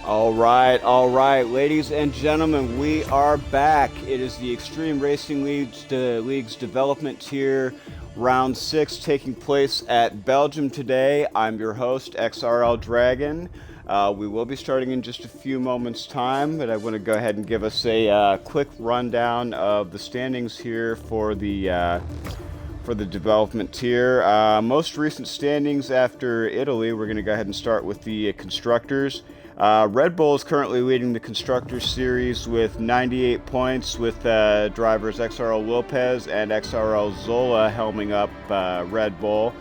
All right, ladies and gentlemen, we are back. It is the Extreme Racing League's development tier, round 6, taking place at Belgium today. I'm your host, XRL Dragon. We will be starting in just a few moments' time, but I want to go ahead and give us a quick rundown of the standings here for the development tier. Most recent standings after Italy, we're going to go ahead and start with the Constructors. Red Bull is currently leading the Constructors series with 98 points, with drivers XRL Lopez and XRL Zola helming up Red Bull.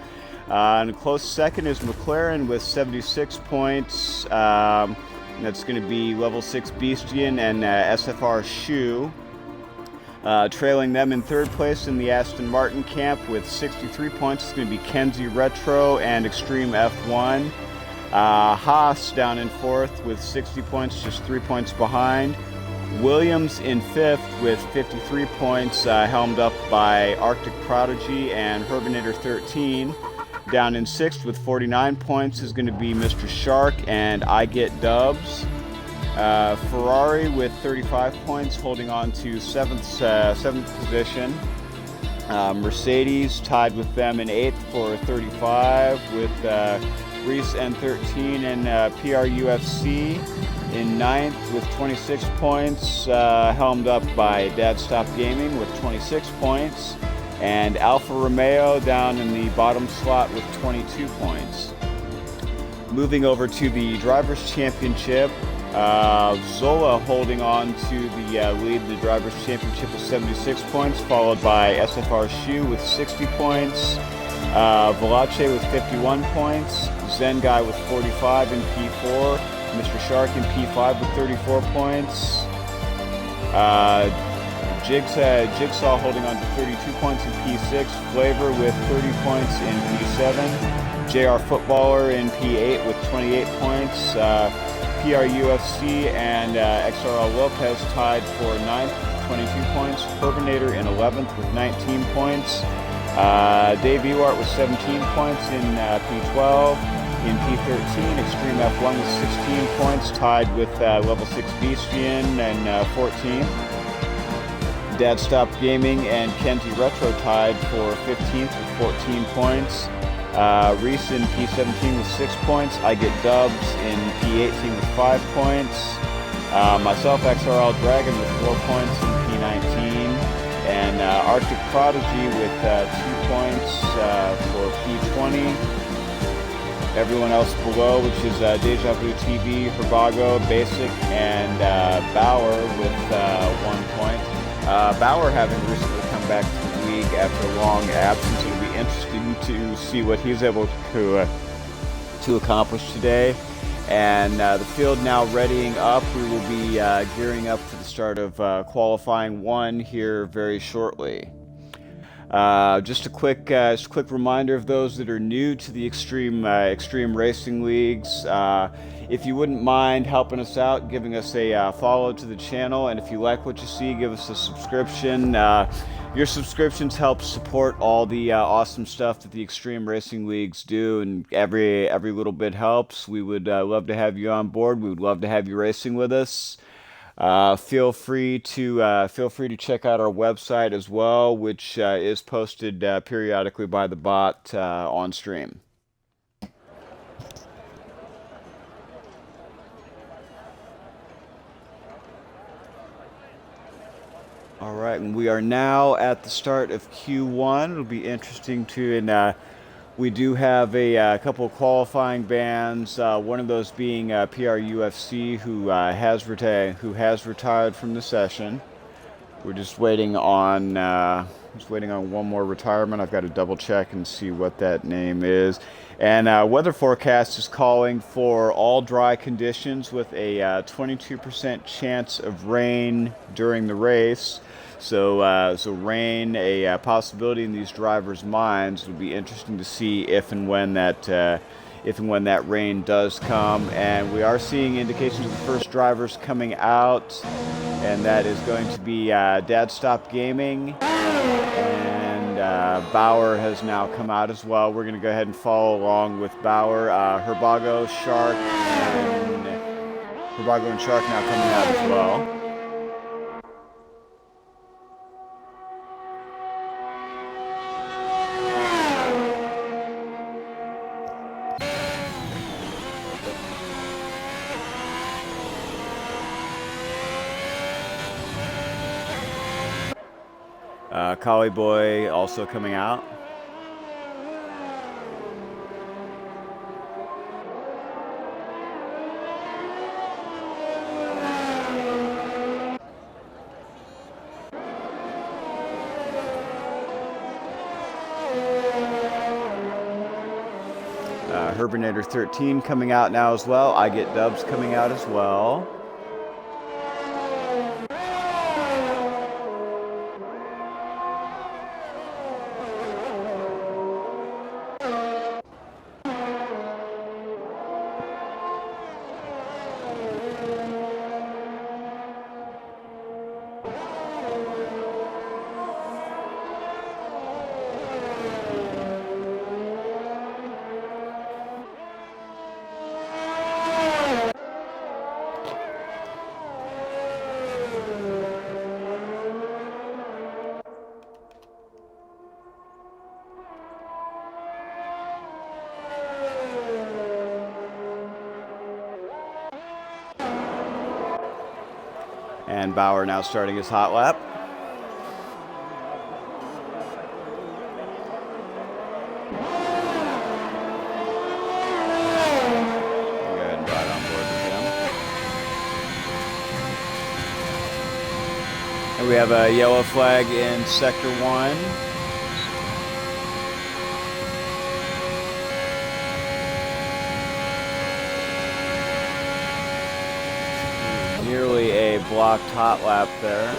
And a close second is McLaren with 76 points. That's going to be Level 6 Beastian and SFR Shu. Trailing them in third place in the Aston Martin camp with 63 points is going to be Kenzie Retro and Extreme F1. Haas down in fourth with 60 points, just 3 points behind. Williams in fifth with 53 points, helmed up by Arctic Prodigy and Herbinator 13. Down in sixth with 49 points is going to be Mr. Shark and I Get Dubs. Ferrari with 35 points, holding on to seventh position. Mercedes tied with them in 8th for 35 with Reese N13 and PRUFC in 9th with 26 points, helmed up by Dad Stop Gaming with 26 points, and Alfa Romeo down in the bottom slot with 22 points. Moving over to the Drivers' Championship, Zola holding on to the lead in the Drivers' Championship with 76 points, followed by SFR Shu with 60 points, Velace with 51 points, Zengai with 45 in P4, Mr. Shark in P5 with 34 points, Jigsaw holding on to 32 points in P6, Flavor with 30 points in P7, JR Footballer in P8 with 28 points, PRUFC and XRL Lopez tied for 9th with 22 points, Herbinator in 11th with 19 points, Dave Ewart with 17 points in P12. In P13, Extreme F1 with 16 points, tied with Level 6 Beastian and 14. Dad Stop Gaming and Kenzie Retro tied for 15th with 14 points. Reese in P17 with 6 points. I Get Dubs in P18 with 5 points. Myself, XRL Dragon, with 4 points in P19. And Arctic Prodigy with 2 points for P20. Everyone else below, which is Deja Vu TV, Herbago, Basic, and Bauer with 1 point. Bauer having recently come back to the league after a long absence. It'll be interesting to see what he's able to accomplish today. And the field now readying up. We will be gearing up for the start of qualifying 1 here very shortly. Just a quick reminder of those that are new to the Extreme Racing Leagues. If you wouldn't mind helping us out, giving us a follow to the channel, and if you like what you see, give us a subscription. Your subscriptions help support all the awesome stuff that the Extreme Racing Leagues do, and every little bit helps. We would love to have you on board. We would love to have you racing with us. Feel free to check out our website as well, which is posted periodically by the bot on stream. All right, and we are now at the start of Q1. It'll be interesting and we do have a couple of qualifying bands. One of those being PRUFC, who has retired from the session. We're just waiting on one more retirement. I've got to double check and see what that name is. And weather forecast is calling for all dry conditions with a 22% chance of rain during the race. So rain, a possibility in these drivers' minds. It'll be interesting to see if and when that rain does come. And we are seeing indications of the first drivers coming out, and that is going to be Dad Stop Gaming, and Bauer has now come out as well. We're going to go ahead and follow along with Bauer, Herbago, Shark, and Herbago and Shark now coming out as well. Collie Boy also coming out. Herbinator 13 coming out now as well. I Get Dubs coming out as well. And Bauer now starting his hot lap. Go ahead and ride on board with him. And we have a yellow flag in Sector 1. Nearly a blocked hot lap there.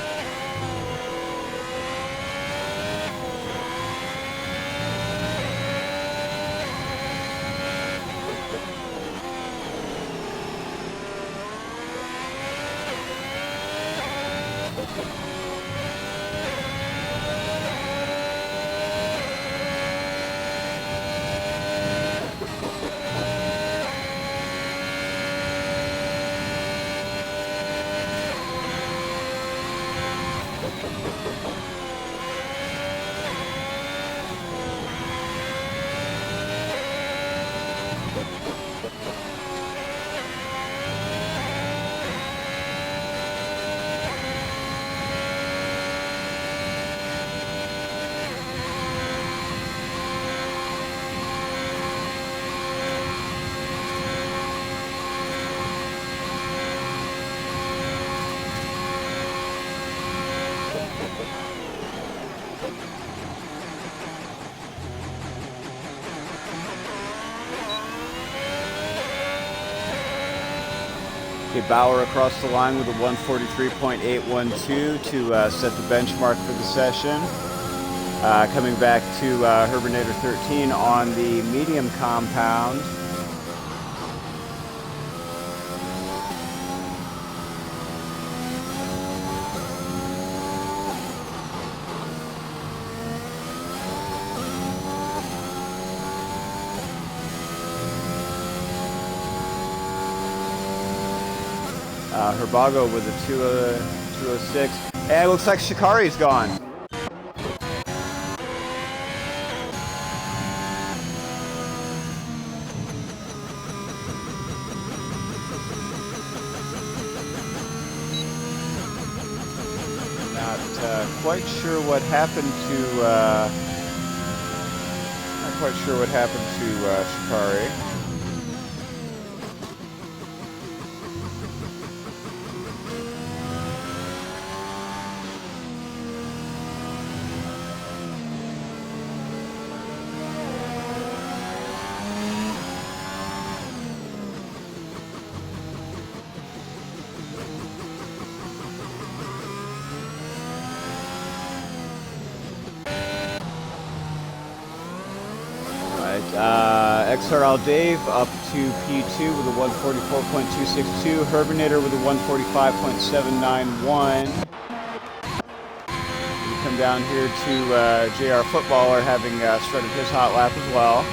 Bauer across the line with a 143.812 to set the benchmark for the session. Coming back to Herbinator 13 on the medium compound. Herbago with a 206. And it looks like Shikari's gone. Not quite sure what happened to Shikari. XRL Dave up to P2 with a 144.262. Herbinator with a 145.791. We come down here to JR Footballer having started his hot lap as well.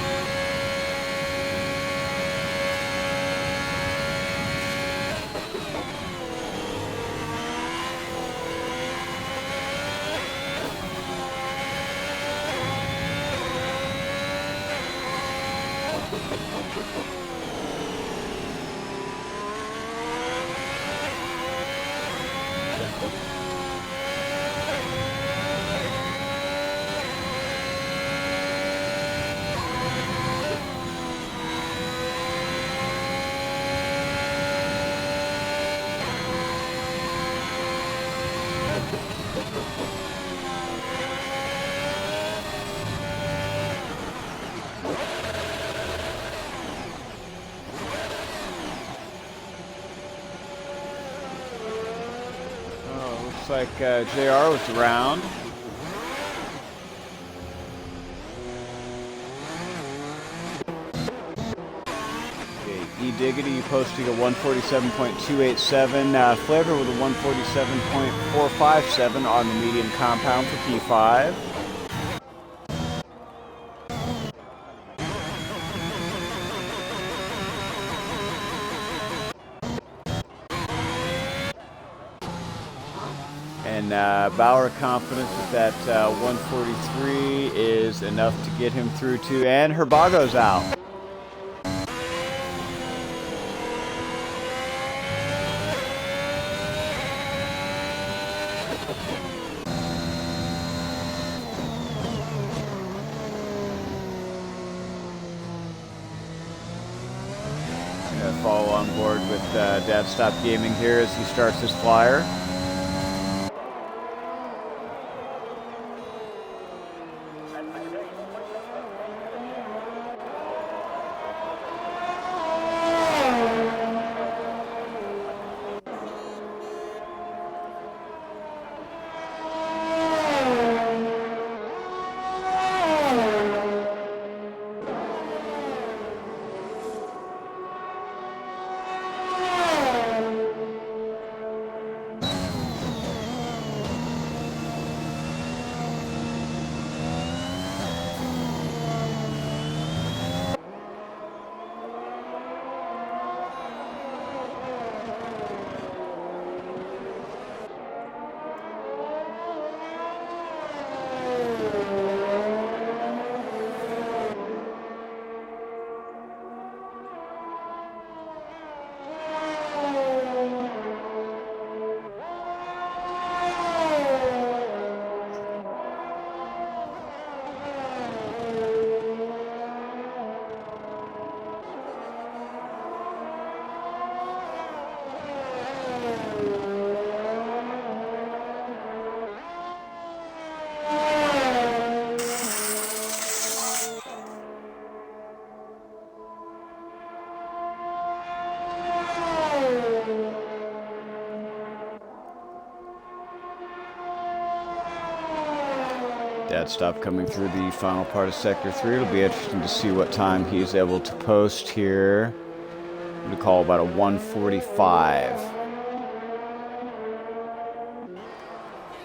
Looks like JR was around. Diggity posting a 147.287, Flavor with a 147.457 on the medium compound for P5. And Bauer confident that 143 is enough to get him through to, and Herbago's out. Follow on board with Dad Stop Gaming here as he starts his flyer. Dad Stop coming through the final part of Sector 3. It'll be interesting to see what time he's able to post here. I'm going to call about a 145.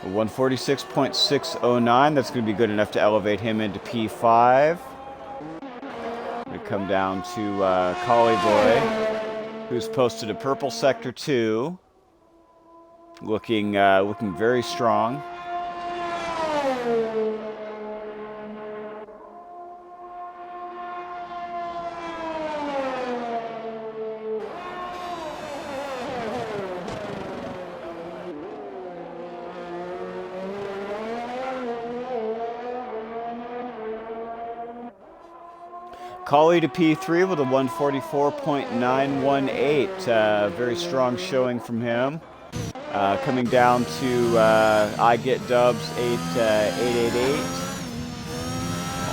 A 146.609. That's going to be good enough to elevate him into P5. Going to come down to Collie Boy, who's posted a purple Sector 2. Looking very strong. Collie to P3 with a 144.918. Very strong showing from him. Coming down to I Get Dubs 888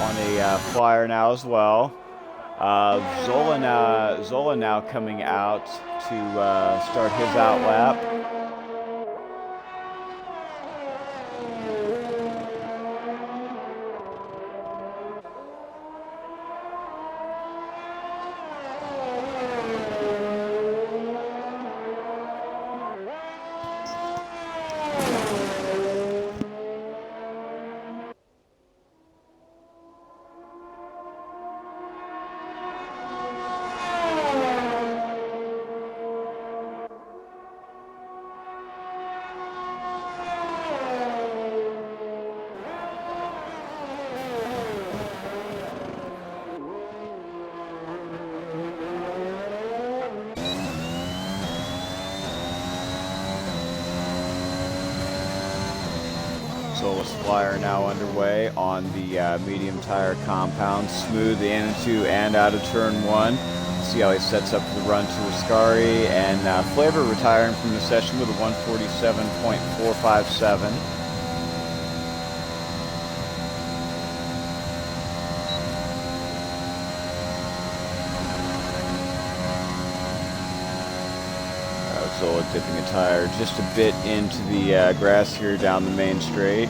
on a flyer now as well. Zola now coming out to start his outlap. Zola's flyer now underway on the medium tire compound. Smooth into and out of turn 1. See how he sets up the run to Ascari, and Flavor retiring from the session with a 147.457. Zola dipping a tire just a bit into the grass here down the main straight.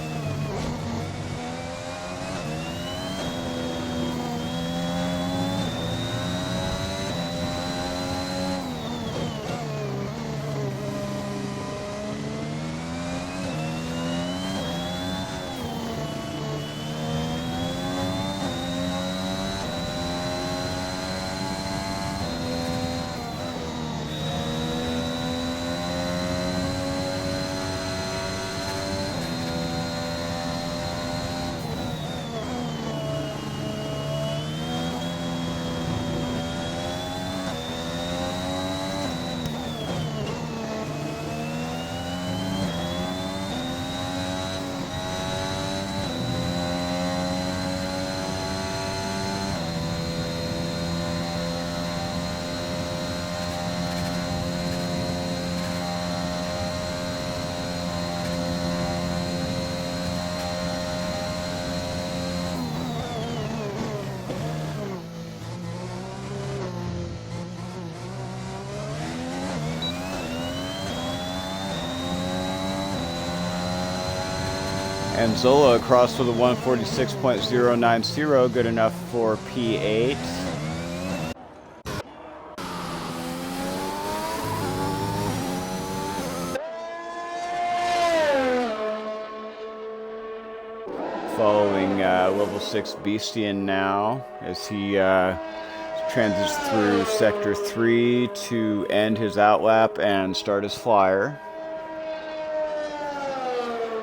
And Zola across with a 146.090, good enough for P8. Following level 6 Beastian now as he transits through Sector 3 to end his outlap and start his flyer.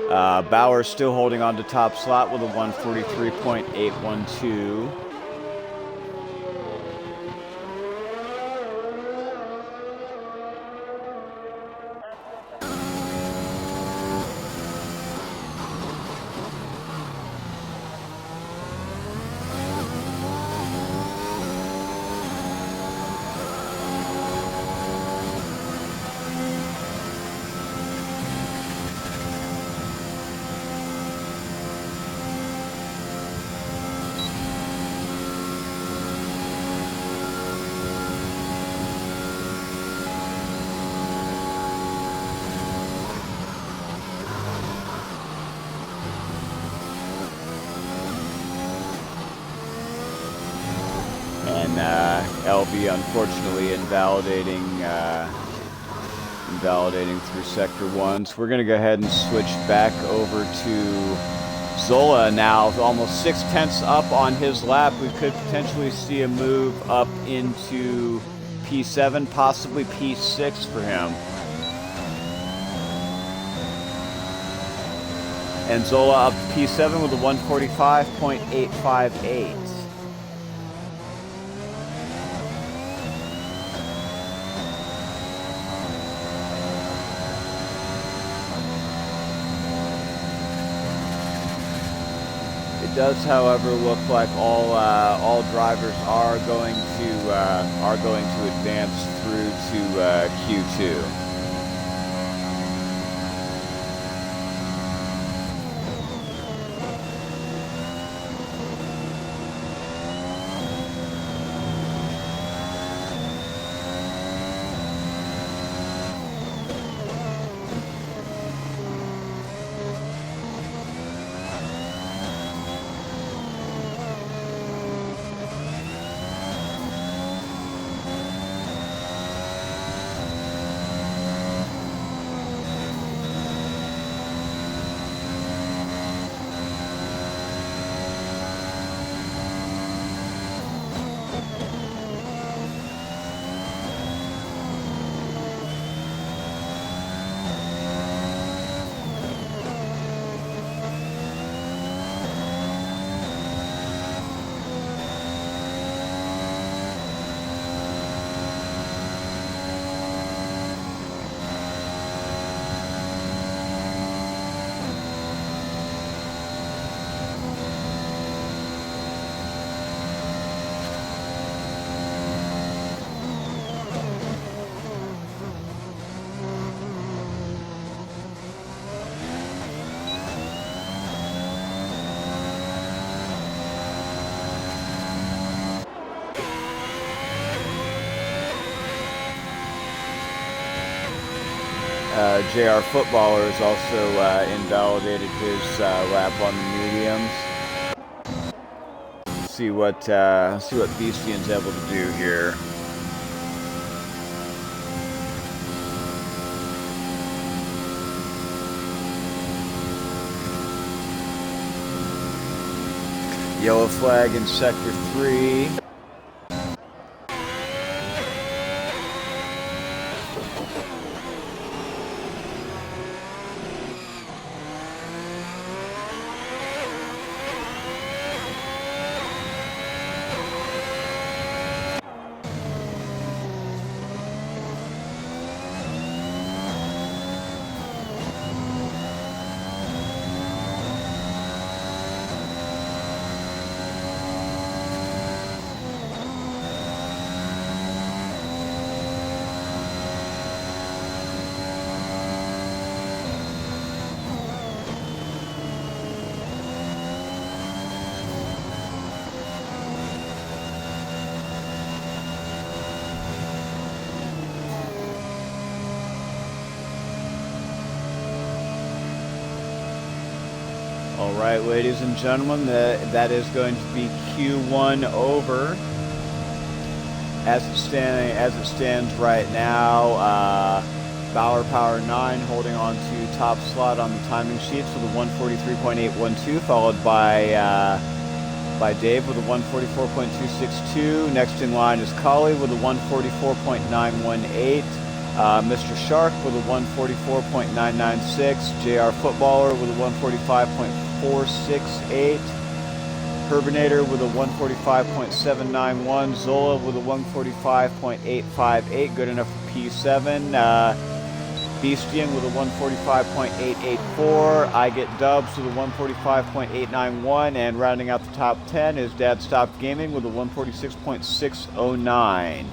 Bauer still holding on to top slot with a 143.812. LV unfortunately invalidating through Sector 1. So we're going to go ahead and switch back over to Zola now, almost 6/10 up on his lap. We could potentially see a move up into P7, possibly P6 for him. And Zola up to P7 with a 145.858. It does, however, look like all drivers are going to advance through to Q2. JR Footballer has also invalidated his lap on the mediums. See what Beastian's able to do here. Yellow flag in sector 3. All right, ladies and gentlemen, that is going to be Q1 over. As it stands right now, Bauer Power 9 holding on to top slot on the timing sheets with a 143.812, followed by Dave with a 144.262. Next in line is Collie with a 144.918. Mr. Shark with a 144.996, JR Footballer with a 145.468, Herbinator with a 145.791, Zola with a 145.858, good enough for P7, Beastian with a 145.884, I Get Dubs with a 145.891, and rounding out the top 10 is Dad Stop Gaming with a 146.609.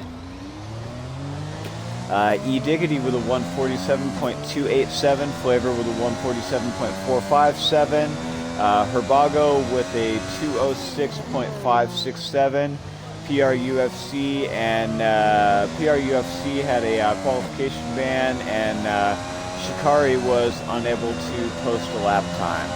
E-Diggity with a 147.287, Flavor with a 147.457, Herbago with a 206.567, PRUFC, and PRUFC had a qualification ban, and Shikari was unable to post a lap time.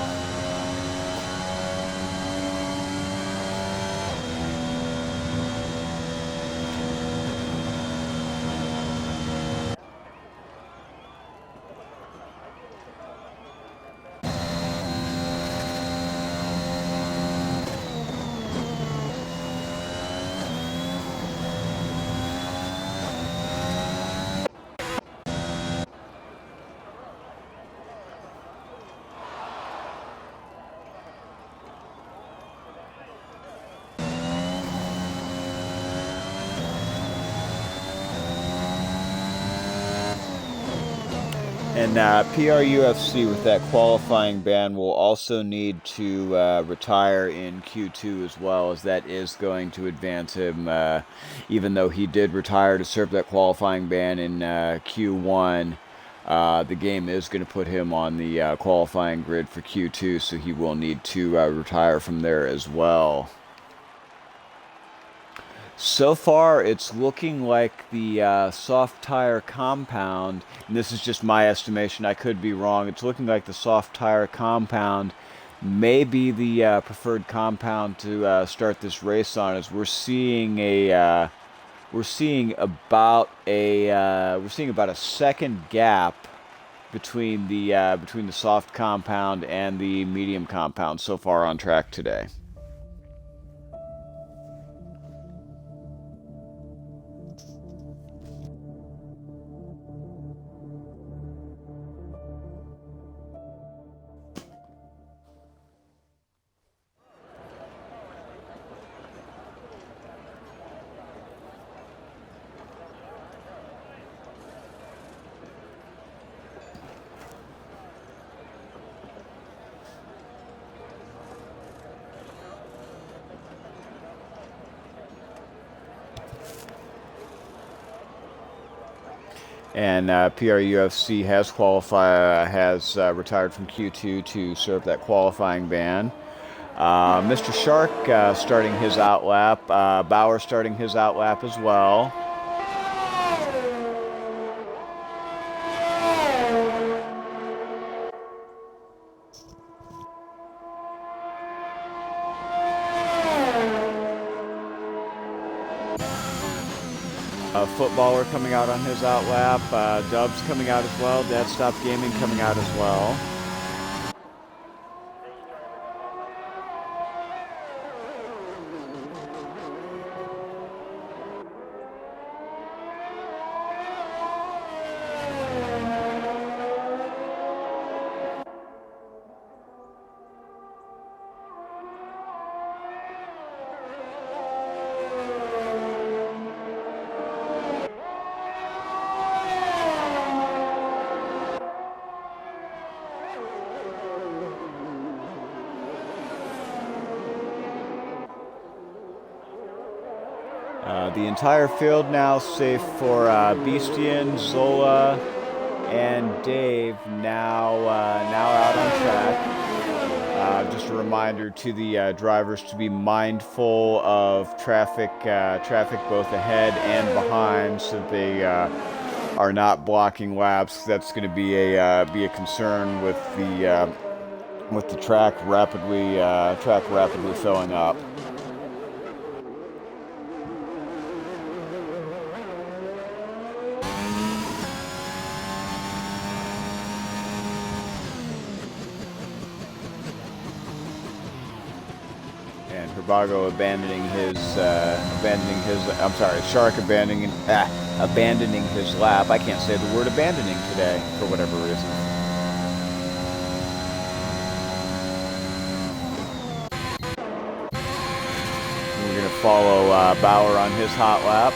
And PRUFC with that qualifying ban will also need to retire in Q2 as well, as that is going to advance him, even though he did retire to serve that qualifying ban in Q1. The game is going to put him on the qualifying grid for Q2, so he will need to retire from there as well. So far, it's looking like the soft tire compound, and this is just my estimation, I could be wrong, it's looking like the soft tire compound may be the preferred compound to start this race on, as we're seeing about a second gap between the soft compound and the medium compound so far on track today. And PRUFC has retired from Q2 to serve that qualifying ban. Mr. Shark starting his outlap. Bauer starting his outlap as well. Footballer coming out on his out lap. Dubs coming out as well. Dad Stop Gaming coming out as well. The entire field now, safe for Beastian, Zola, and Dave, now out on track. Just a reminder to the drivers to be mindful of traffic both ahead and behind, so that they are not blocking laps. That's going to be a concern with the track rapidly filling up. Herbago Shark abandoning his lap. I can't say the word abandoning today for whatever reason. We're going to follow Bauer on his hot lap.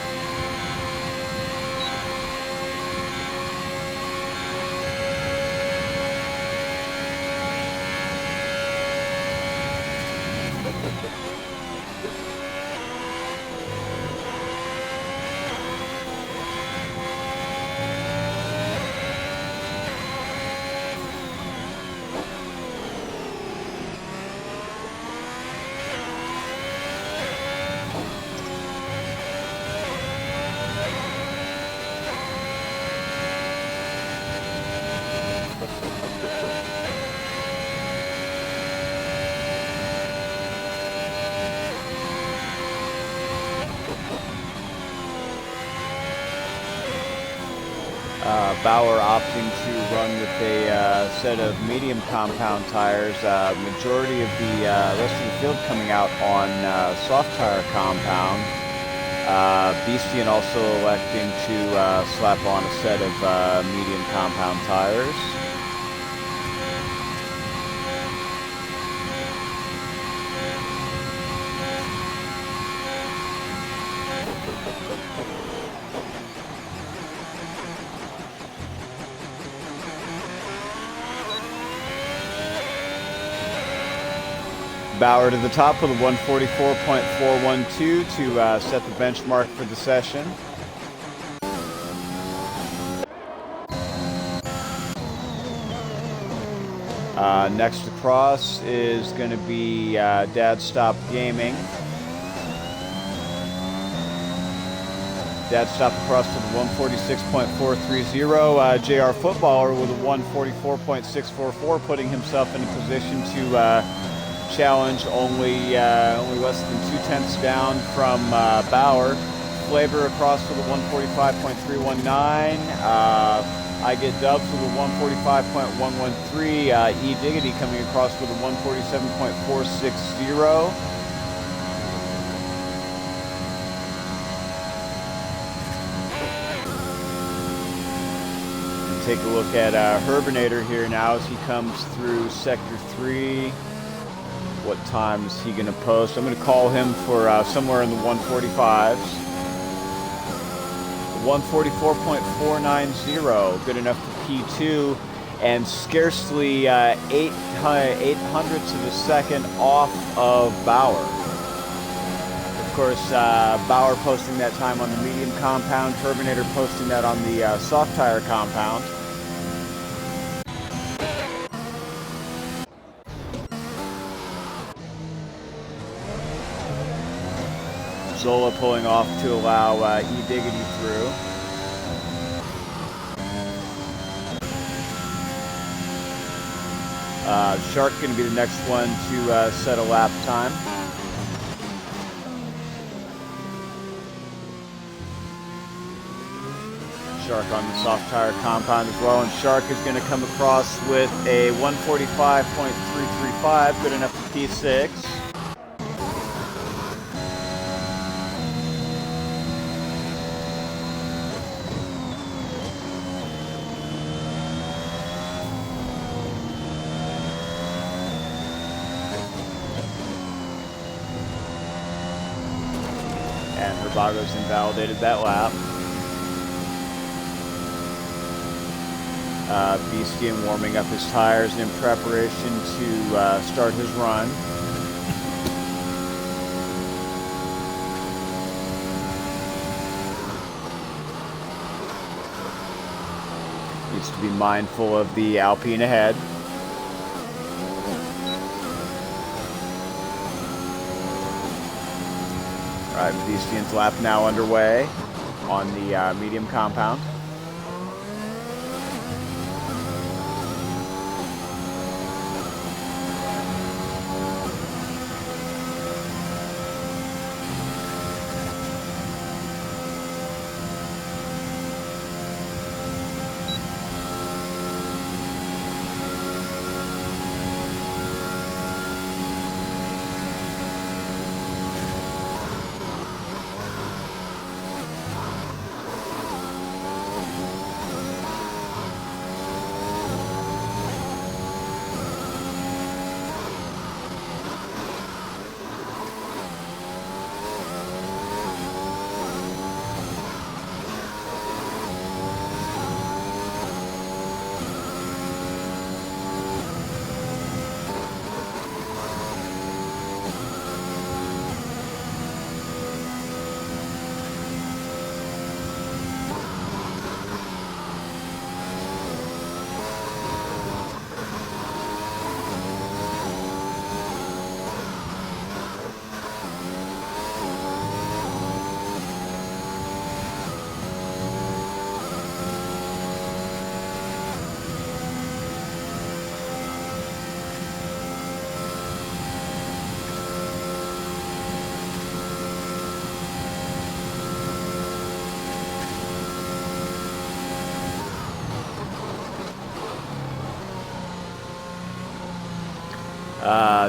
Bauer opting to run with a set of medium compound tires. Majority of the rest of the field coming out on soft tire compound. Beastian also electing to slap on a set of medium compound tires. Bauer to the top with a 144.412 to set the benchmark for the session. Next across is going to be Dad Stop Gaming. Dad Stop across to the 146.430. JR Footballer with a 144.644, putting himself in a position to challenge only less than 2/10 down from Bauer. Flavor across to the 145.319. I get Dubs with a 145.113. E Diggity coming across with a 147.460. Take a look at Herbinator here now as he comes through Sector 3. What time is he going to post? I'm going to call him for somewhere in the 145s. 144.490, good enough for P2, and scarcely 800ths of a second off of Bauer. Of course, Bauer posting that time on the medium compound, Herbinator posting that on the soft tire compound. Zola pulling off to allow E Diggity through. Shark going to be the next one to set a lap time. Shark on the soft tire compound as well, and Shark is going to come across with a 145.335, good enough for P6. And Herbago's invalidated that lap. Beastian warming up his tires in preparation to start his run. Needs to be mindful of the Alpine ahead. Alright, Beastian's lap now underway on the medium compound.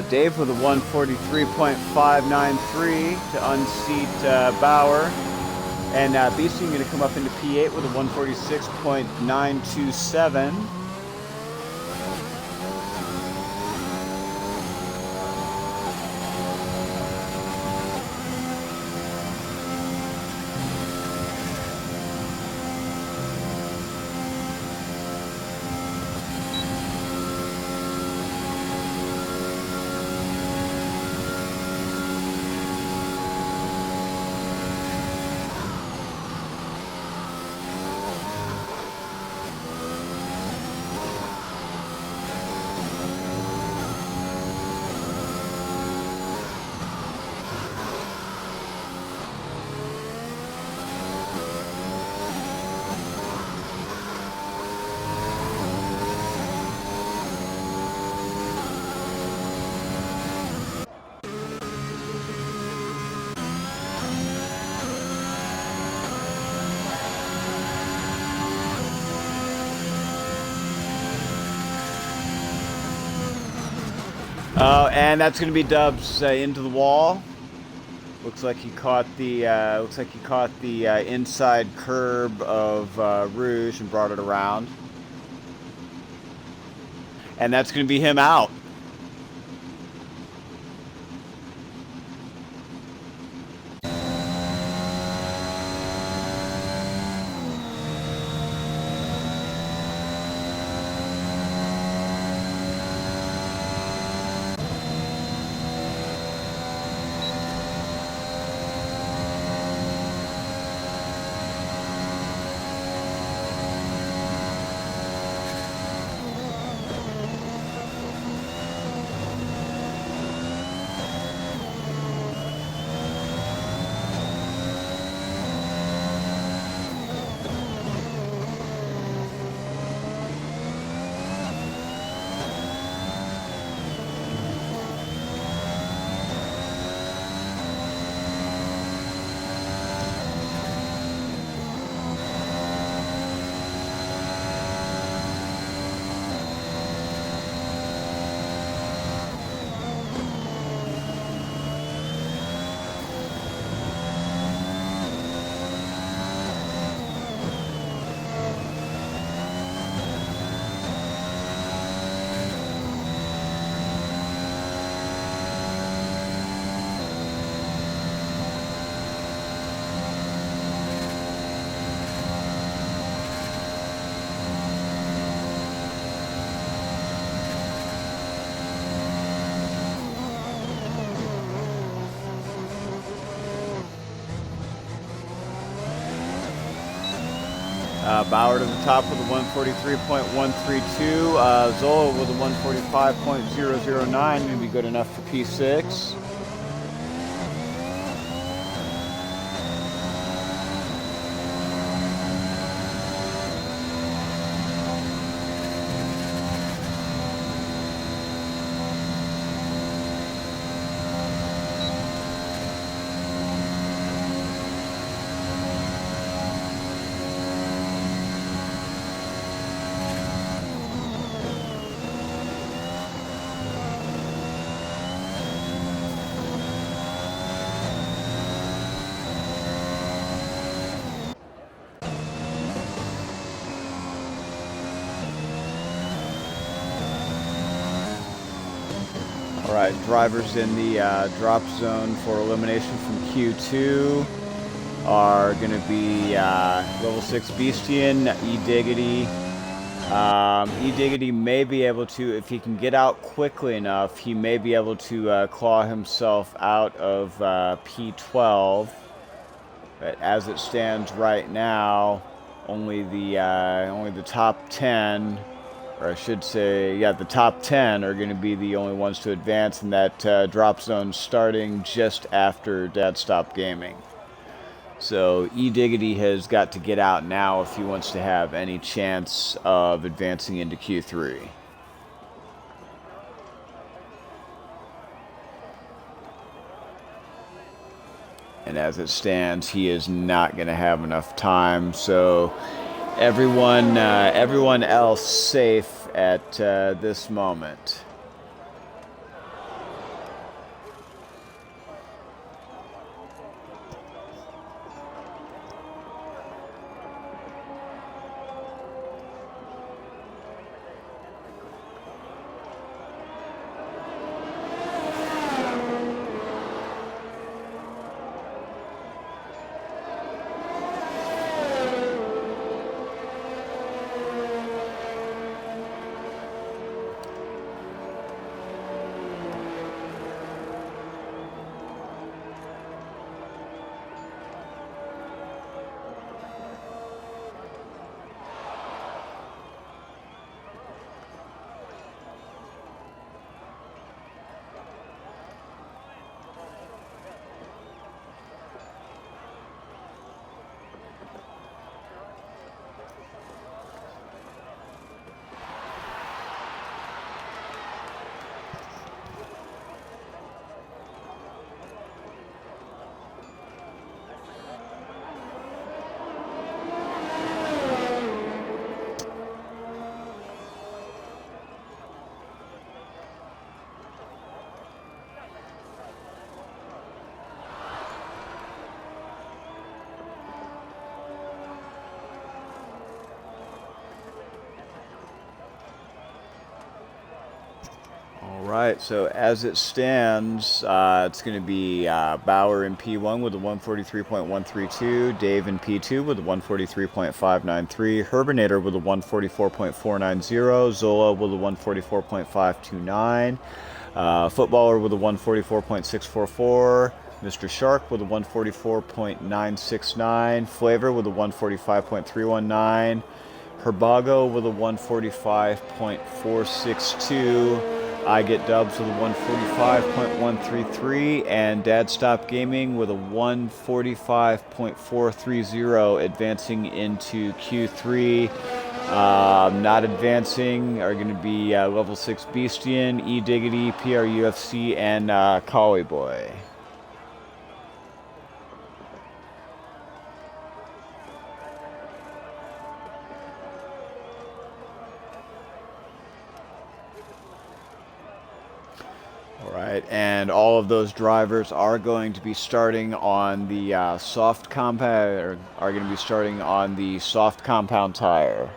Dave with a 143.593 to unseat Bauer. And Beastian going to come up into P8 with a 146.927. Oh, and that's going to be Dubs into the wall. Looks like he caught the inside curb of Rouge and brought it around. And that's going to be him out. Bauer to the top with a 143.132. Zola with a 145.009, maybe good enough for P6. All right, drivers in the drop zone for elimination from Q2 are going to be level 6 Beastian, E-Diggity. E-Diggity may be able to, if he can get out quickly enough, he may be able to claw himself out of P12. But as it stands right now, only the top 10, or I should say, yeah, the top 10 are going to be the only ones to advance in that drop zone starting just after Dad stopped gaming. So E-Diggity has got to get out now if he wants to have any chance of advancing into Q3. And as it stands, he is not going to have enough time. So everyone else safe at this moment. Right, so as it stands, it's going to be Bauer in P1 with a 143.132, Dave in P2 with a 143.593, Herbinator with a 144.490, Zola with a 144.529, Footballer with a 144.644, Mr. Shark with a 144.969, Flavor with a 145.319, Herbago with a 145.462, I Get Dubs with a 145.133, and Dad Stop Gaming with a 145.430, advancing into Q3. Not advancing are going to be level 6 Beastian, E-Diggity, PRUFC, and Collie Boy. Right, and all of those drivers are going to be starting on the soft compound, are going to be starting on the soft compound tire.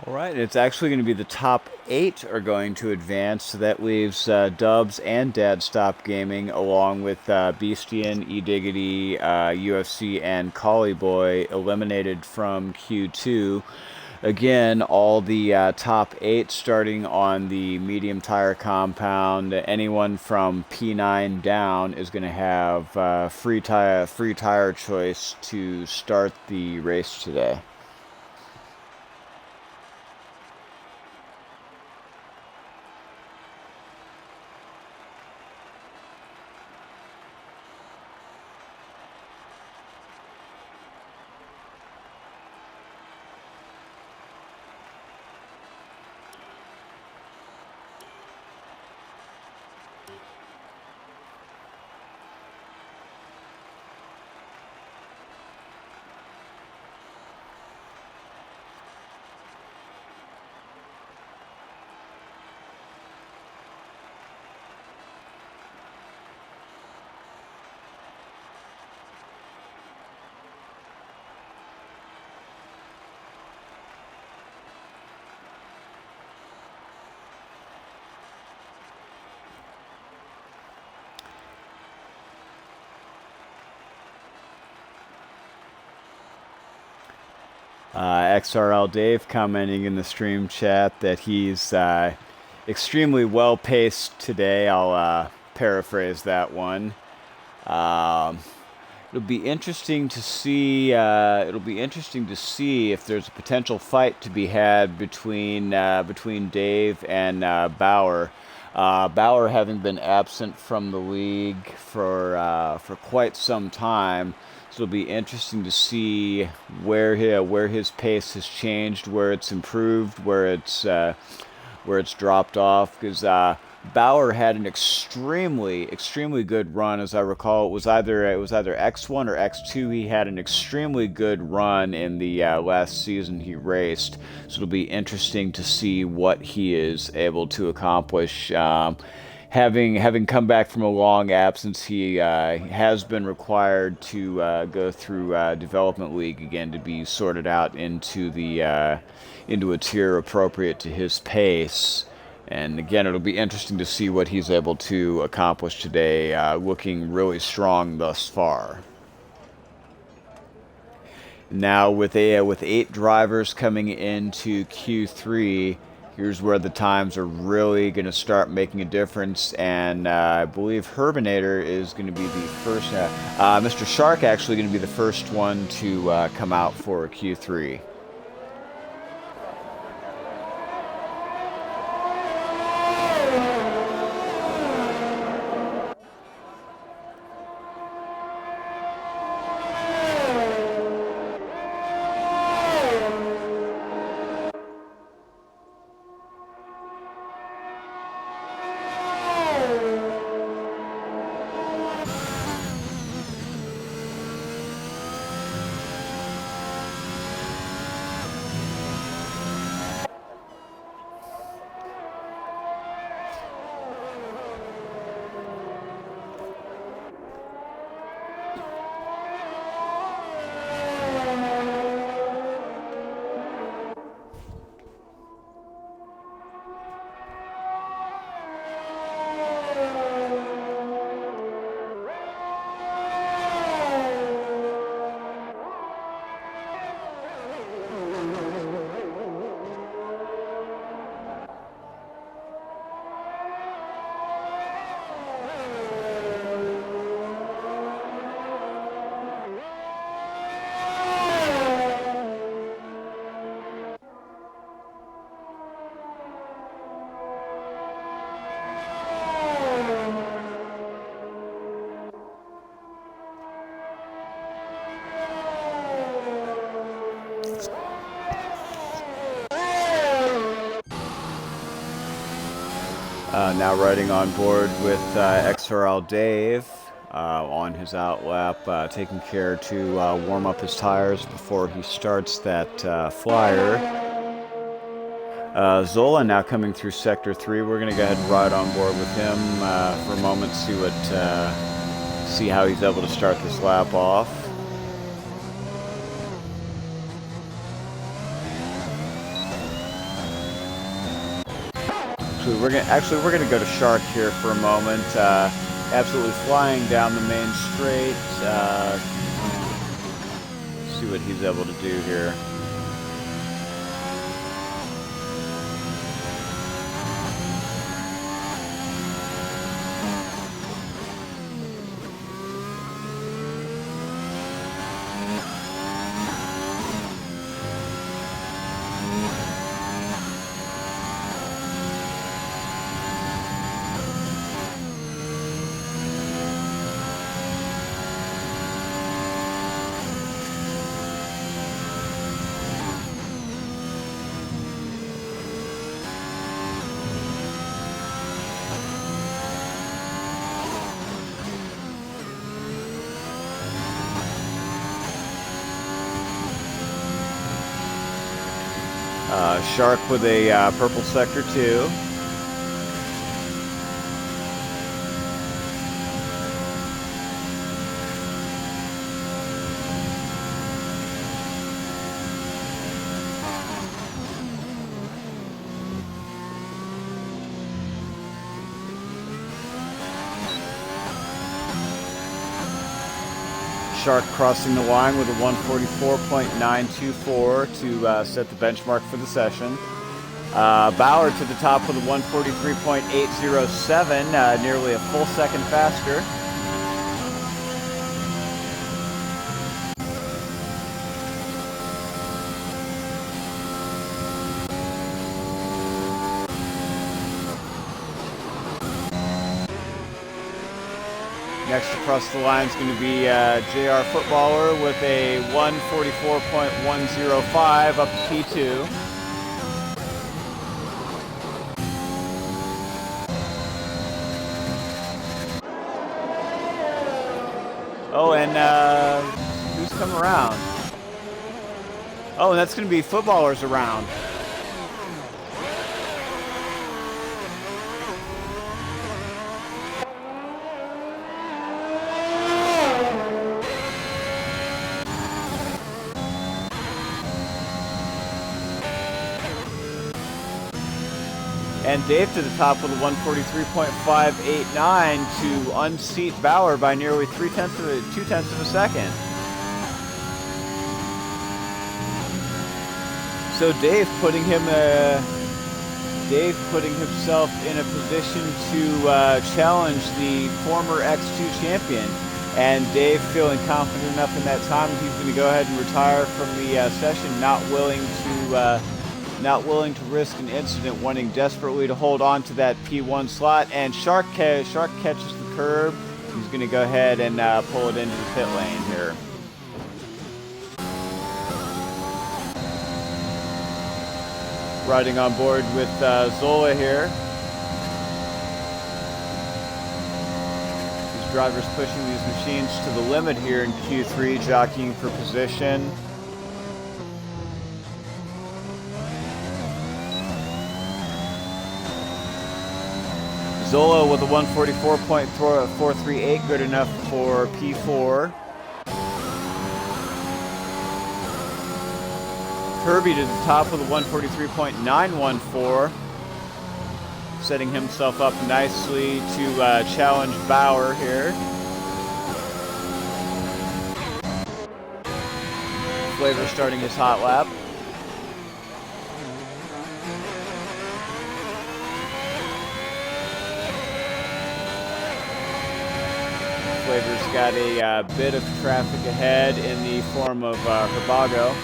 All right, it's actually going to be the top 8 are going to advance, so that leaves Dubs and Dad Stop Gaming, along with Beastian, E-Diggity, UFC, and Collie Boy, eliminated from Q2. Again, all the top 8 starting on the medium tire compound. Anyone from P9 down is going to have free tire choice to start the race today. XRL Dave commenting in the stream chat that he's extremely well paced today. I'll paraphrase that one. Um, it'll be interesting to see. It'll be interesting to see if there's a potential fight to be had between Dave and Bauer. Bauer having been absent from the league for quite some time, so it'll be interesting to see where his pace has changed, where it's improved, where it's dropped off. Because Bauer had an extremely good run, as I recall. It was either X1 or X2. He had an extremely good run in the last season he raced. So it'll be interesting to see what he is able to accomplish. Having come back from a long absence, he has been required to go through development league again to be sorted out into a tier appropriate to his pace. And again, it'll be interesting to see what he's able to accomplish today, looking really strong thus far. Now with 8 drivers coming into Q3, here's where the times are really going to start making a difference, and I believe Herbinator is going to be the first. Mr. Shark actually going to be the first one to come out for Q3. Now riding on board with XRL Dave on his outlap, taking care to warm up his tires before he starts that flyer. Zola now coming through Sector 3. We're going to go ahead and ride on board with him for a moment, see how he's able to start this lap off. We're gonna go to Shark here for a moment. Absolutely flying down the main straight. See what he's able to do here. Shark with a purple sector 2. Shark crossing the line with a 144.924 to set the benchmark for the session. Bauer to the top with a 143.807, nearly a full second faster. Next across the line is going to be JR Footballer with a 144.105 up to P2. Oh, and who's coming around? Oh, and that's going to be Footballers around. And Dave to the top with a 143.589 to unseat Bauer by nearly 2/10 of a second. So Dave putting himself in a position to challenge the former X2 champion. And Dave feeling confident enough in that time, he's going to go ahead and retire from the session, not willing to risk an incident, wanting desperately to hold on to that P1 slot. And Shark catches the curb. He's going to go ahead and pull it into the pit lane here. Riding on board with Zola here. These drivers pushing these machines to the limit here in Q3, jockeying for position. Zola with a 144.438, good enough for P4. Kirby to the top with a 143.914, setting himself up nicely to challenge Bauer here. Flavor starting his hot lap. Flavor's got a bit of traffic ahead in the form of Herbago.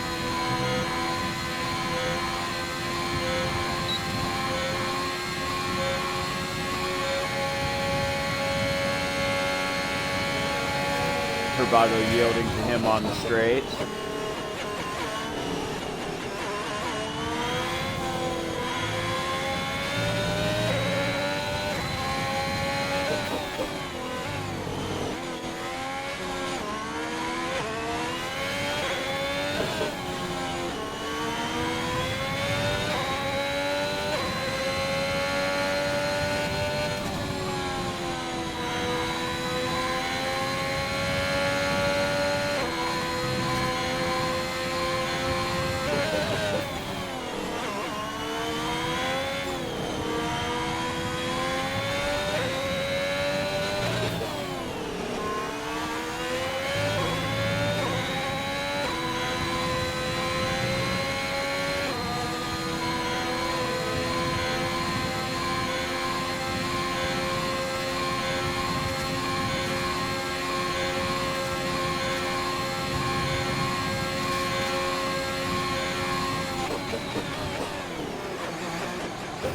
Herbago yielding to him on the straight.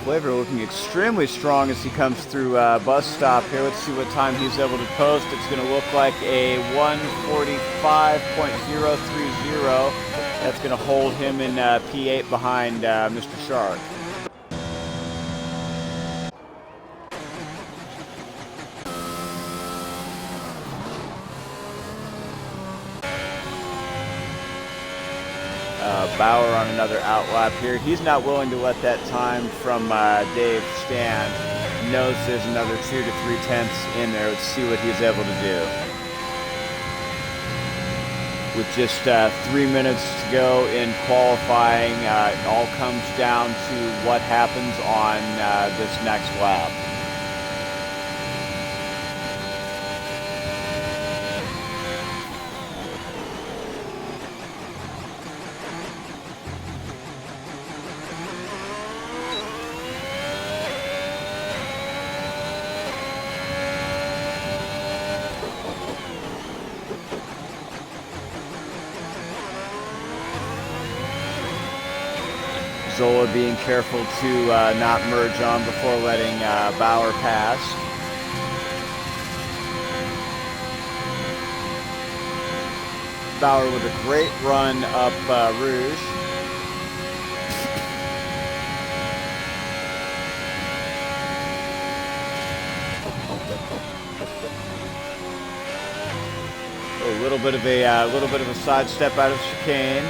Flavor looking extremely strong as he comes through bus stop here. Let's see what time he's able to post. It's going to look like a 1:45.030. That's going to hold him in P8 behind Mr. Shark. Bauer on another outlap here. He's not willing to let that time from Dave stand. Knows there's another 2 to 3 tenths in there. Let's see what he's able to do. With just 3 minutes to go in qualifying, it all comes down to what happens on this next lap. Zola being careful to not merge on before letting Bauer pass. Bauer with a great run up Rouge. A little bit of a sidestep out of chicane.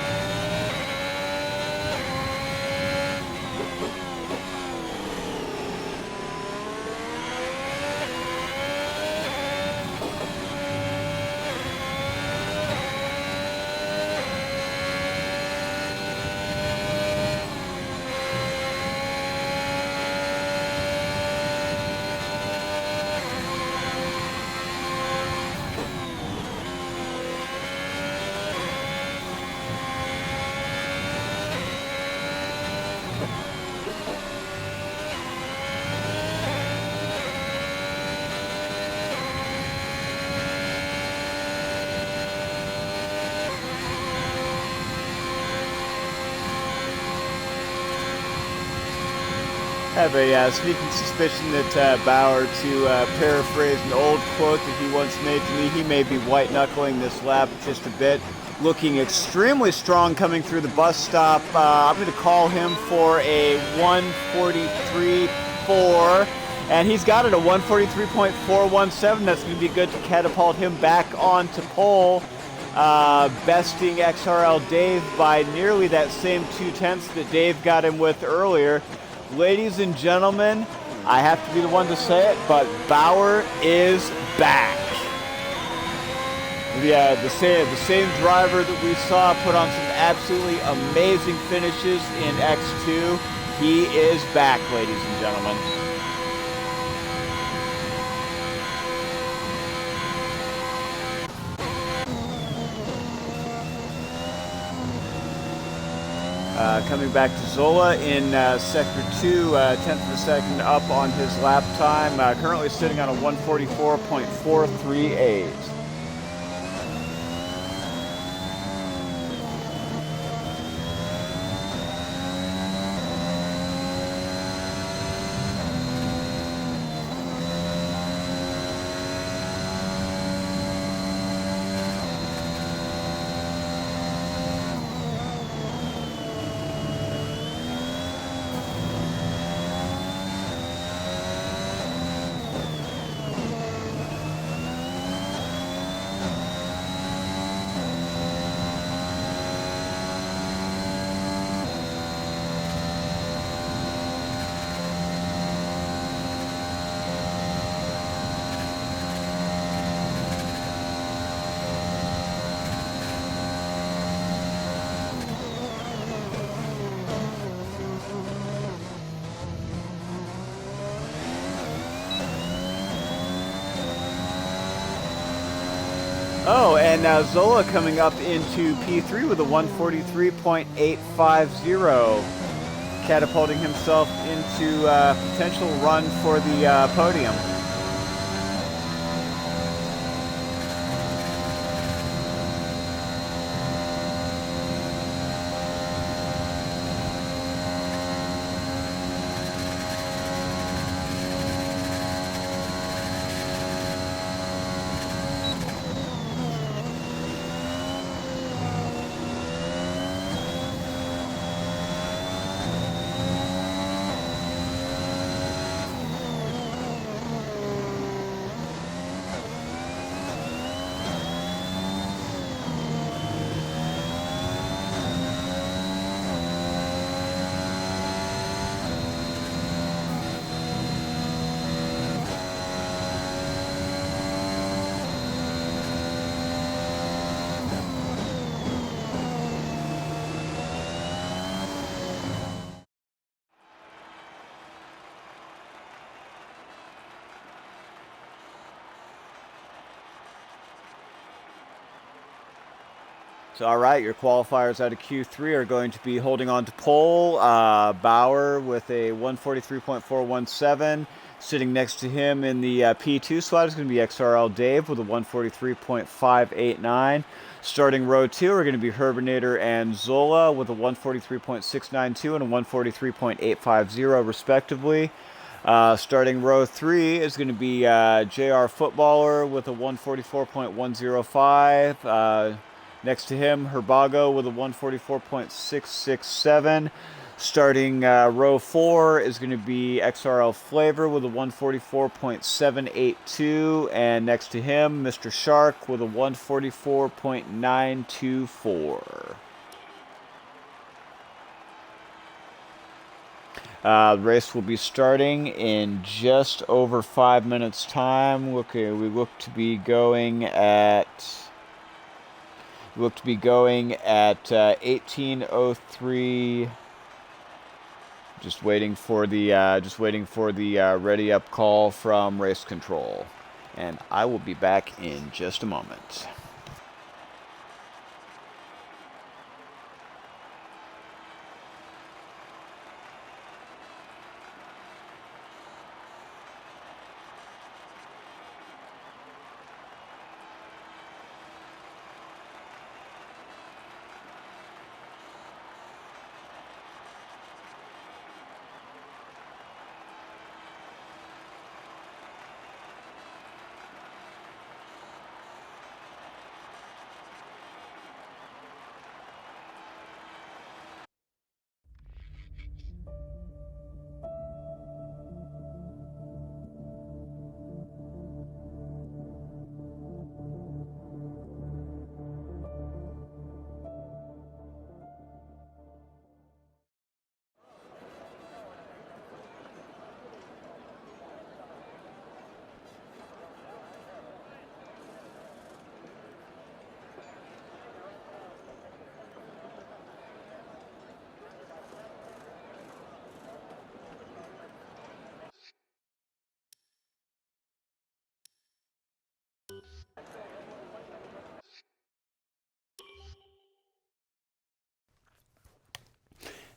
I have a sneaking suspicion that Bauer, to paraphrase an old quote that he once made to me, he may be white-knuckling this lap just a bit. Looking extremely strong coming through the bus stop. I'm going to call him for a 1:43.4, and he's got it, a 1:43.417. That's going to be good to catapult him back onto pole, besting XRL Dave by nearly that same 2 tenths that Dave got him with earlier. Ladies and gentlemen, I have to be the one to say it, but Bauer is back. Yeah, the same driver that we saw put on some absolutely amazing finishes in X2. He is back, ladies and gentlemen. Coming back to Zola in Sector 2, 10th of a second up on his lap time, currently sitting on a 1:44.438. Oh, and now Zola coming up into P3 with a 1:43.850, catapulting himself into a potential run for the podium. So, all right, your qualifiers out of Q3 are going to be holding on to pole. Bauer with a 143.417. Sitting next to him in the P2 slot is going to be XRL Dave with a 143.589. Starting row 2 are going to be Herbinator and Zola with a 143.692 and a 143.850 respectively. Starting row 3 is going to be JR Footballer with a 144.105. Next to him, Herbago with a 144.667. Starting row 4 is going to be XRL Flavor with a 144.782. And next to him, Mr. Shark with a 144.924. The race will be starting in just over 5 minutes' time. Okay, we look to be going at 18:03. Just waiting for the ready up call from race control, and I will be back in just a moment.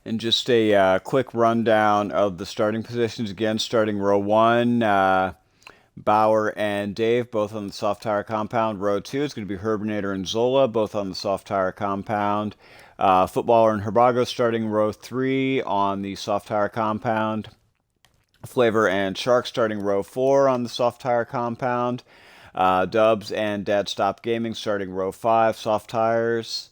And just a quick rundown of the starting positions. Again, starting row 1, Bauer and Dave, both on the soft tire compound. Row 2 is going to be Herbinator and Zola, both on the soft tire compound. Footballer and Herbago starting row 3 on the soft tire compound. Flavor and Shark starting row 4 on the soft tire compound. Dubs and Dad Stop Gaming starting row 5, soft tires.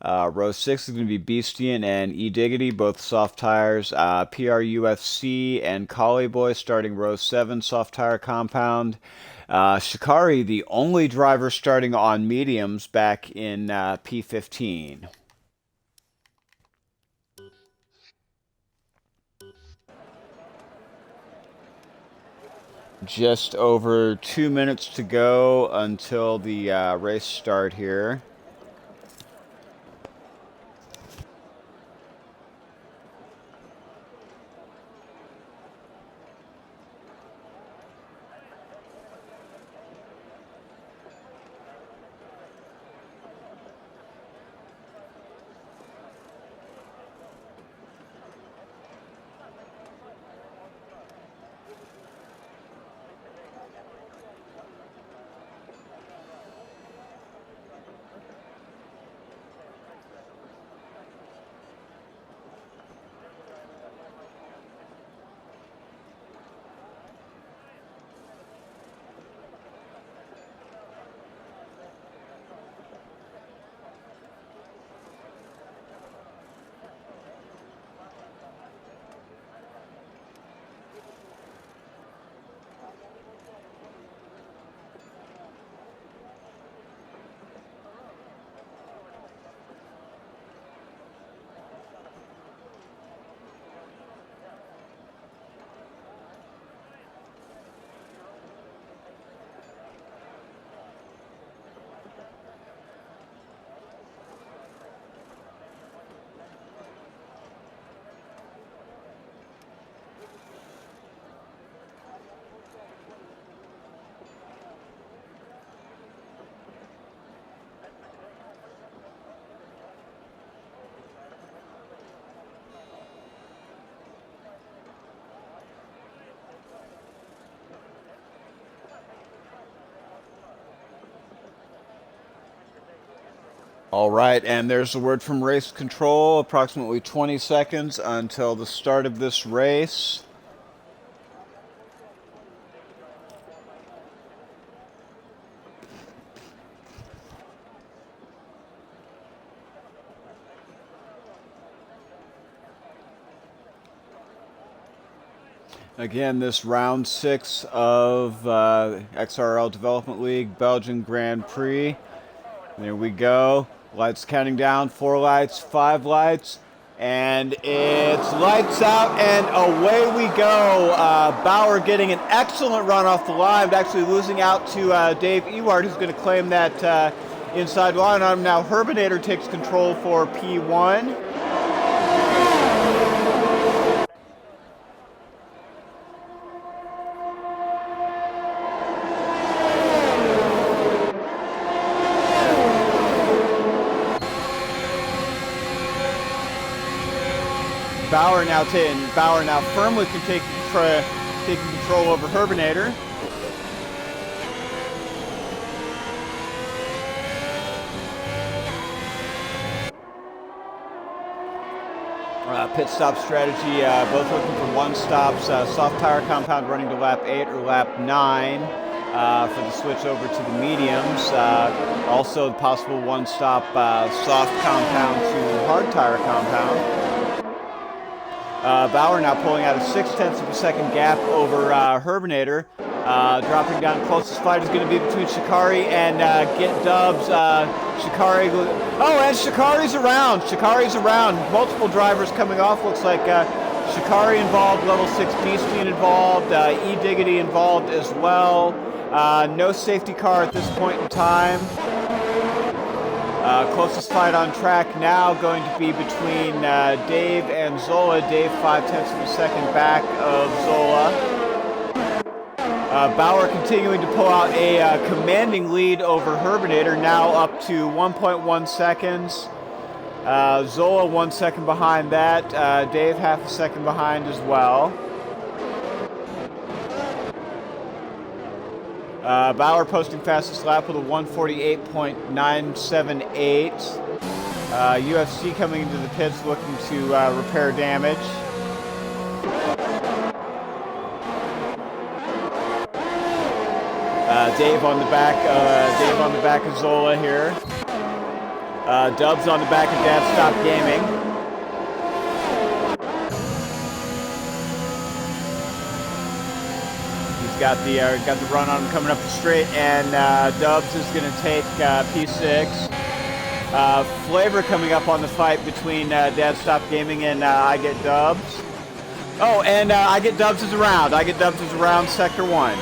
Row 6 is going to be Beastian and E-Diggity, both soft tires. PRUFC and Collie Boy starting row 7, soft tire compound. Shikari, the only driver starting on mediums back in P15. Just over 2 minutes to go until the race start here. All right, and there's a word from race control, approximately 20 seconds until the start of this race. Again, this round 6 of XRL Development League Belgian Grand Prix. There we go. Lights counting down. 4 lights, 5 lights. And it's lights out and away we go. Bauer getting an excellent run off the line, but actually losing out to Dave Ewart, who's going to claim that inside line on him. Now Herbinator takes control for P1. Bauer now firmly can taking control over Herbinator. Pit stop strategy, both looking for one stops. Soft tire compound running to lap 8 or lap 9 for the switch over to the mediums. Also possible one stop soft compound to hard tire compound. Bauer now pulling out a 0.6 of a second gap over Herbinator. Dropping down, closest fight is going to be between Shikari and Get Dubs. Shikari, and Shikari's around. Shikari's around. Multiple drivers coming off. Looks like Shikari involved, level 6 Beastie involved, E-Diggity involved as well. No safety car at this point in time. Closest fight on track now going to be between Dave and Zola. Dave 0.5 of a second back of Zola. Bauer continuing to pull out a commanding lead over Herbinator, now up to 1.1 seconds. Zola 1 second behind that. Dave 0.5 second behind as well. Bauer posting fastest lap with a 1:48.978. UFC coming into the pits looking to repair damage. Dave on the back of Zola here. Dubs on the back of Dad Stop Gaming. Got the run on him coming up the straight, and Dubs is going to take P6. Flavor coming up on the fight between Dad Stop Gaming and I Get Dubs. Oh, and I Get Dubs is around. I Get Dubs is around Sector 1.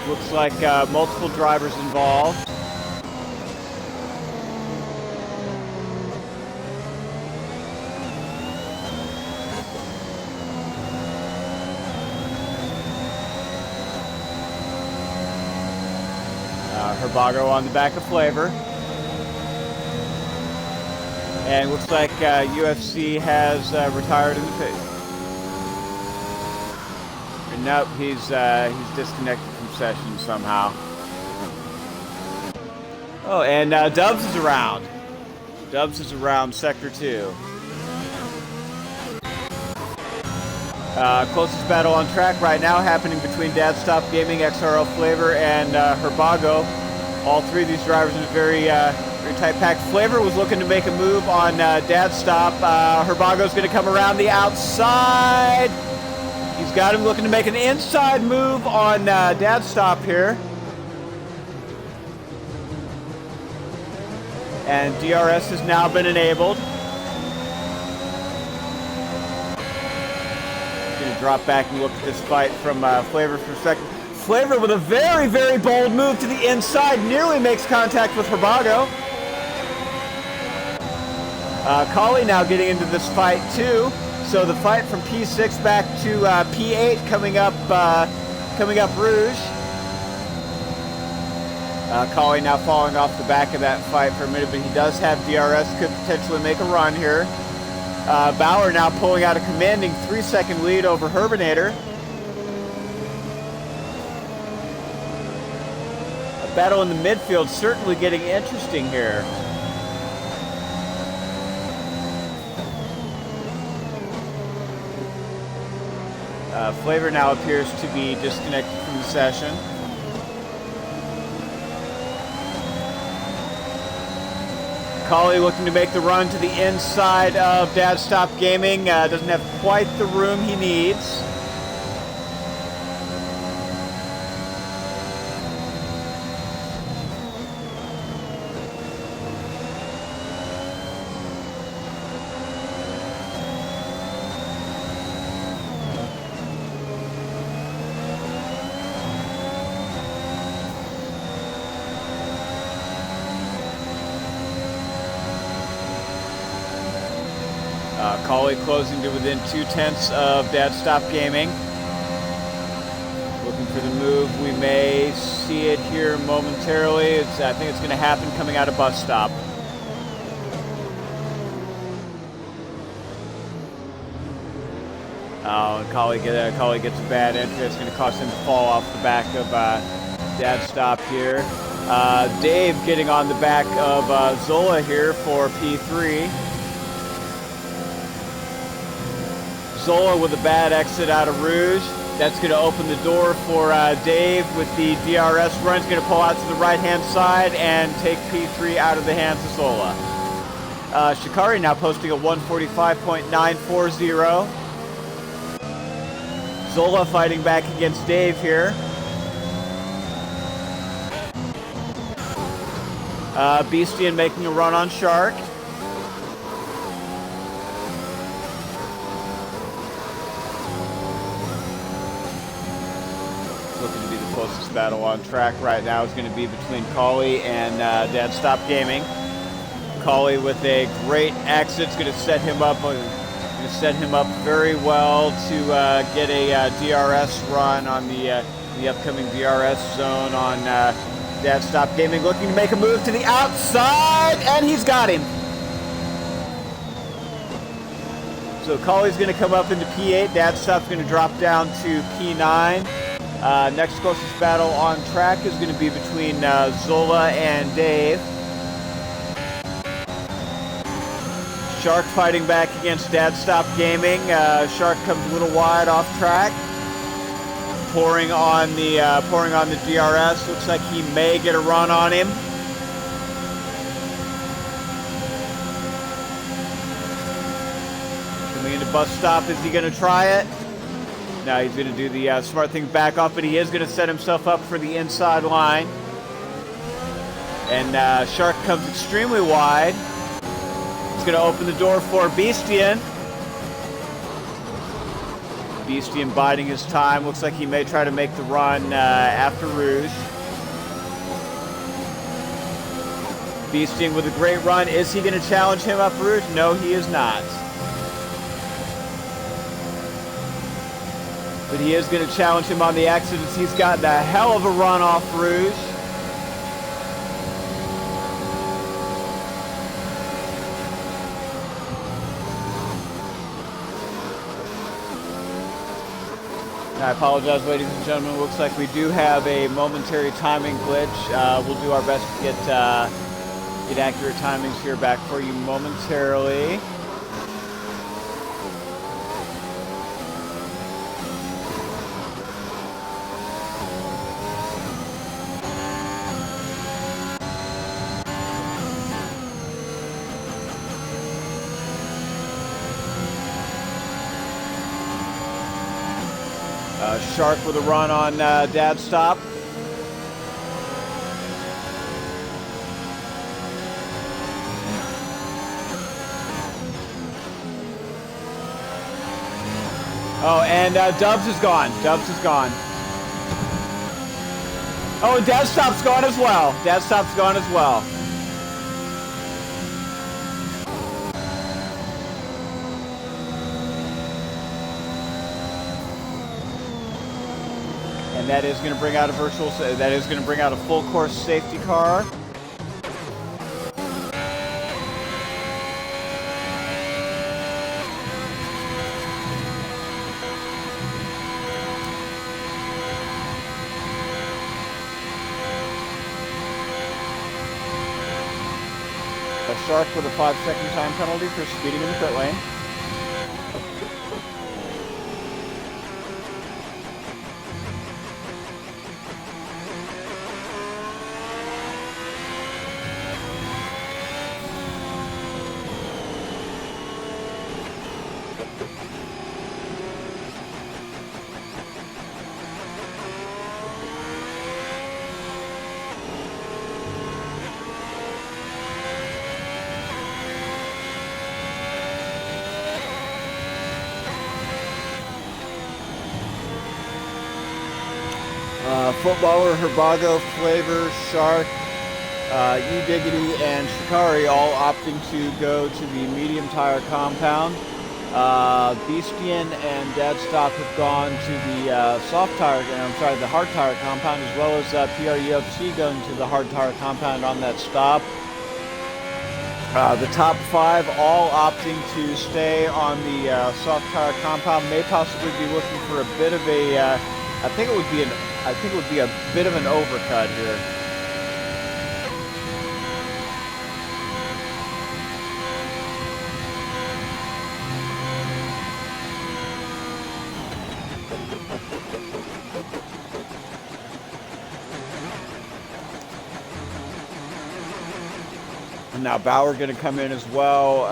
Looks like multiple drivers involved. Herbago on the back of Flavor. And looks like UFC has retired in the pit. Nope, he's disconnected from session somehow. Oh, and Dubs is around. Dubs is around Sector 2. Closest battle on track right now happening between Dad Stop Gaming, XRL Flavor, and Herbago. All three of these drivers in a very tight pack. Flavor was looking to make a move on Dad Stop. Herbago's going to come around the outside. He's got him looking to make an inside move on Dad Stop here. And DRS has now been enabled. Going to drop back and look at this fight from Flavor's perspective. Flavor with a very, very bold move to the inside, nearly makes contact with Herbago. Kali now getting into this fight too. So the fight from P6 back to P8 coming up Rouge. Kali now falling off the back of that fight for a minute, but he does have DRS, could potentially make a run here. Bauer now pulling out a commanding 3-second lead over Herbinator. Battle in the midfield certainly getting interesting here. Flavor now appears to be disconnected from the session. Collie looking to make the run to the inside of Dad Stop Gaming. Doesn't have quite the room he needs. Collie closing to within 2/10 of Dad Stop Gaming. Looking for the move. We may see it here momentarily. I think it's going to happen coming out of bus stop. Collie gets a bad entry. It's going to cause him to fall off the back of Dad Stop here. Dave getting on the back of Zola here for P3. Zola with a bad exit out of Rouge. That's going to open the door for Dave with the DRS run. He's going to pull out to the right-hand side and take P3 out of the hands of Zola. Shikari now posting a 145.940. Zola fighting back against Dave here. Beastian making a run on Shark. Looking to be the closest battle on track right now is going to be between Collie and Dad Stop Gaming. Collie with a great exit. It's going to set him up. Very well to get a DRS run on the upcoming DRS zone on Dad Stop Gaming. Looking to make a move to the outside, and he's got him. So Collie's going to come up into P8. Dad Stop's going to drop down to P9. Next closest battle on track is going to be between Zola and Dave. Shark fighting back against Dad Stop Gaming. Shark comes a little wide off track. Pouring on the DRS. Looks like he may get a run on him. Coming into bus stop. Is he going to try it? No, he's going to do the smart thing, back off, but he is going to set himself up for the inside line. And Shark comes extremely wide. He's going to open the door for Beastian. Beastian biding his time. Looks like he may try to make the run after Rouge. Beastian with a great run. Is he going to challenge him up Rouge? No, he is not. But he is going to challenge him on the exits. He's gotten a hell of a run off Rouge. I apologize, ladies and gentlemen. Looks like we do have a momentary timing glitch. We'll do our best to get accurate timings here back for you momentarily. Shark with a run on Dad Stop. Oh, and Dubs is gone. Dubs is gone. Oh, and Dad Stop's gone as well. Dad Stop's gone as well. And that is going to bring out a full course safety car. Sark with a 5-second time penalty for speeding in the pit lane. Footballer, Herbago, Flavor, Shark, E-Diggity, and Shikari all opting to go to the medium tire compound. Beastian and Dadstock have gone to the the hard tire compound, as well as PRUFC going to the hard tire compound on that stop. The top 5 all opting to stay on the soft tire compound. May possibly be looking for a bit of a, I think it would be a bit of an overcut here. And now Bauer going to come in as well.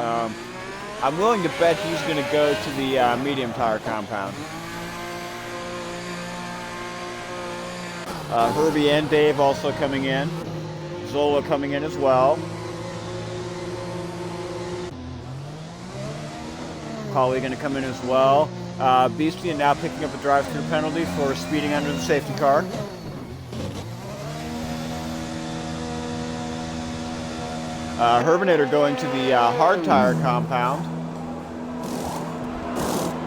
I'm willing to bet he's going to go to the medium tire compound. Herbie and Dave also coming in. Zola coming in as well. Collie going to come in as well. Beastian now picking up a drive-through penalty for speeding under the safety car. Herbinator going to the hard tire compound.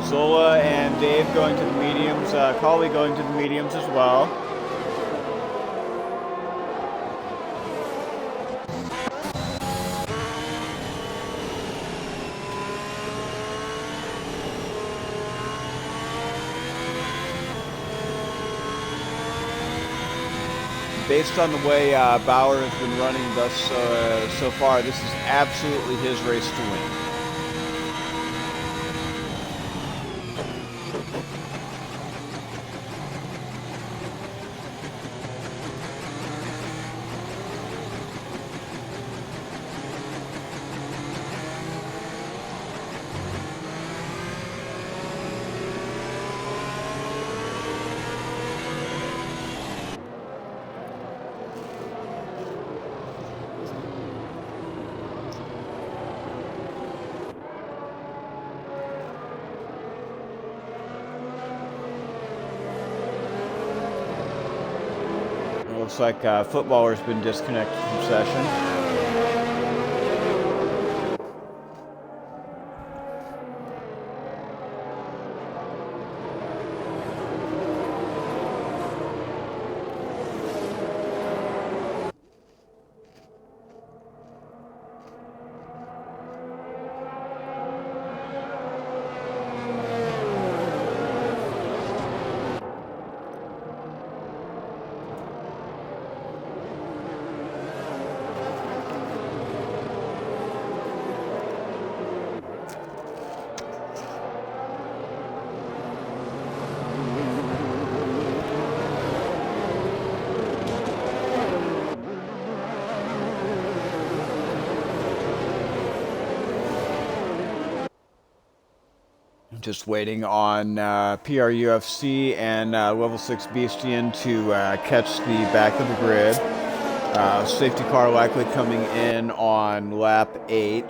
Zola and Dave going to the mediums. Collie going to the mediums as well. Based on the way Bauer has been running thus so far, this is absolutely his race to win. Looks like Footballer's been disconnected from session. Just waiting on PRUFC and Level 6 Beastian to catch the back of the grid. Safety car likely coming in on lap 8.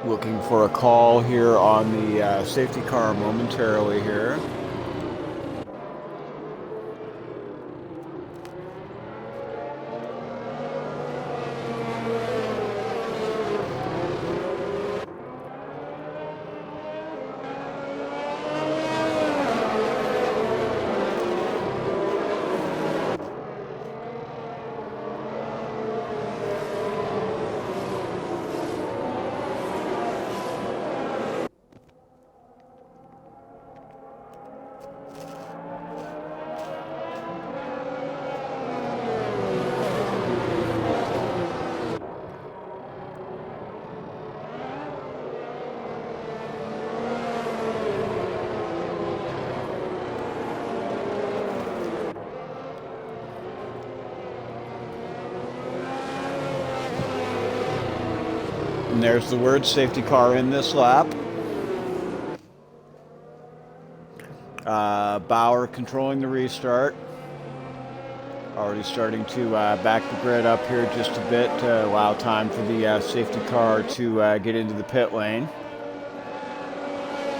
Looking for a call here on the safety car momentarily here. And there's the word safety car in this lap. Bauer controlling the restart. Already starting to back the grid up here just a bit to allow time for the safety car to get into the pit lane.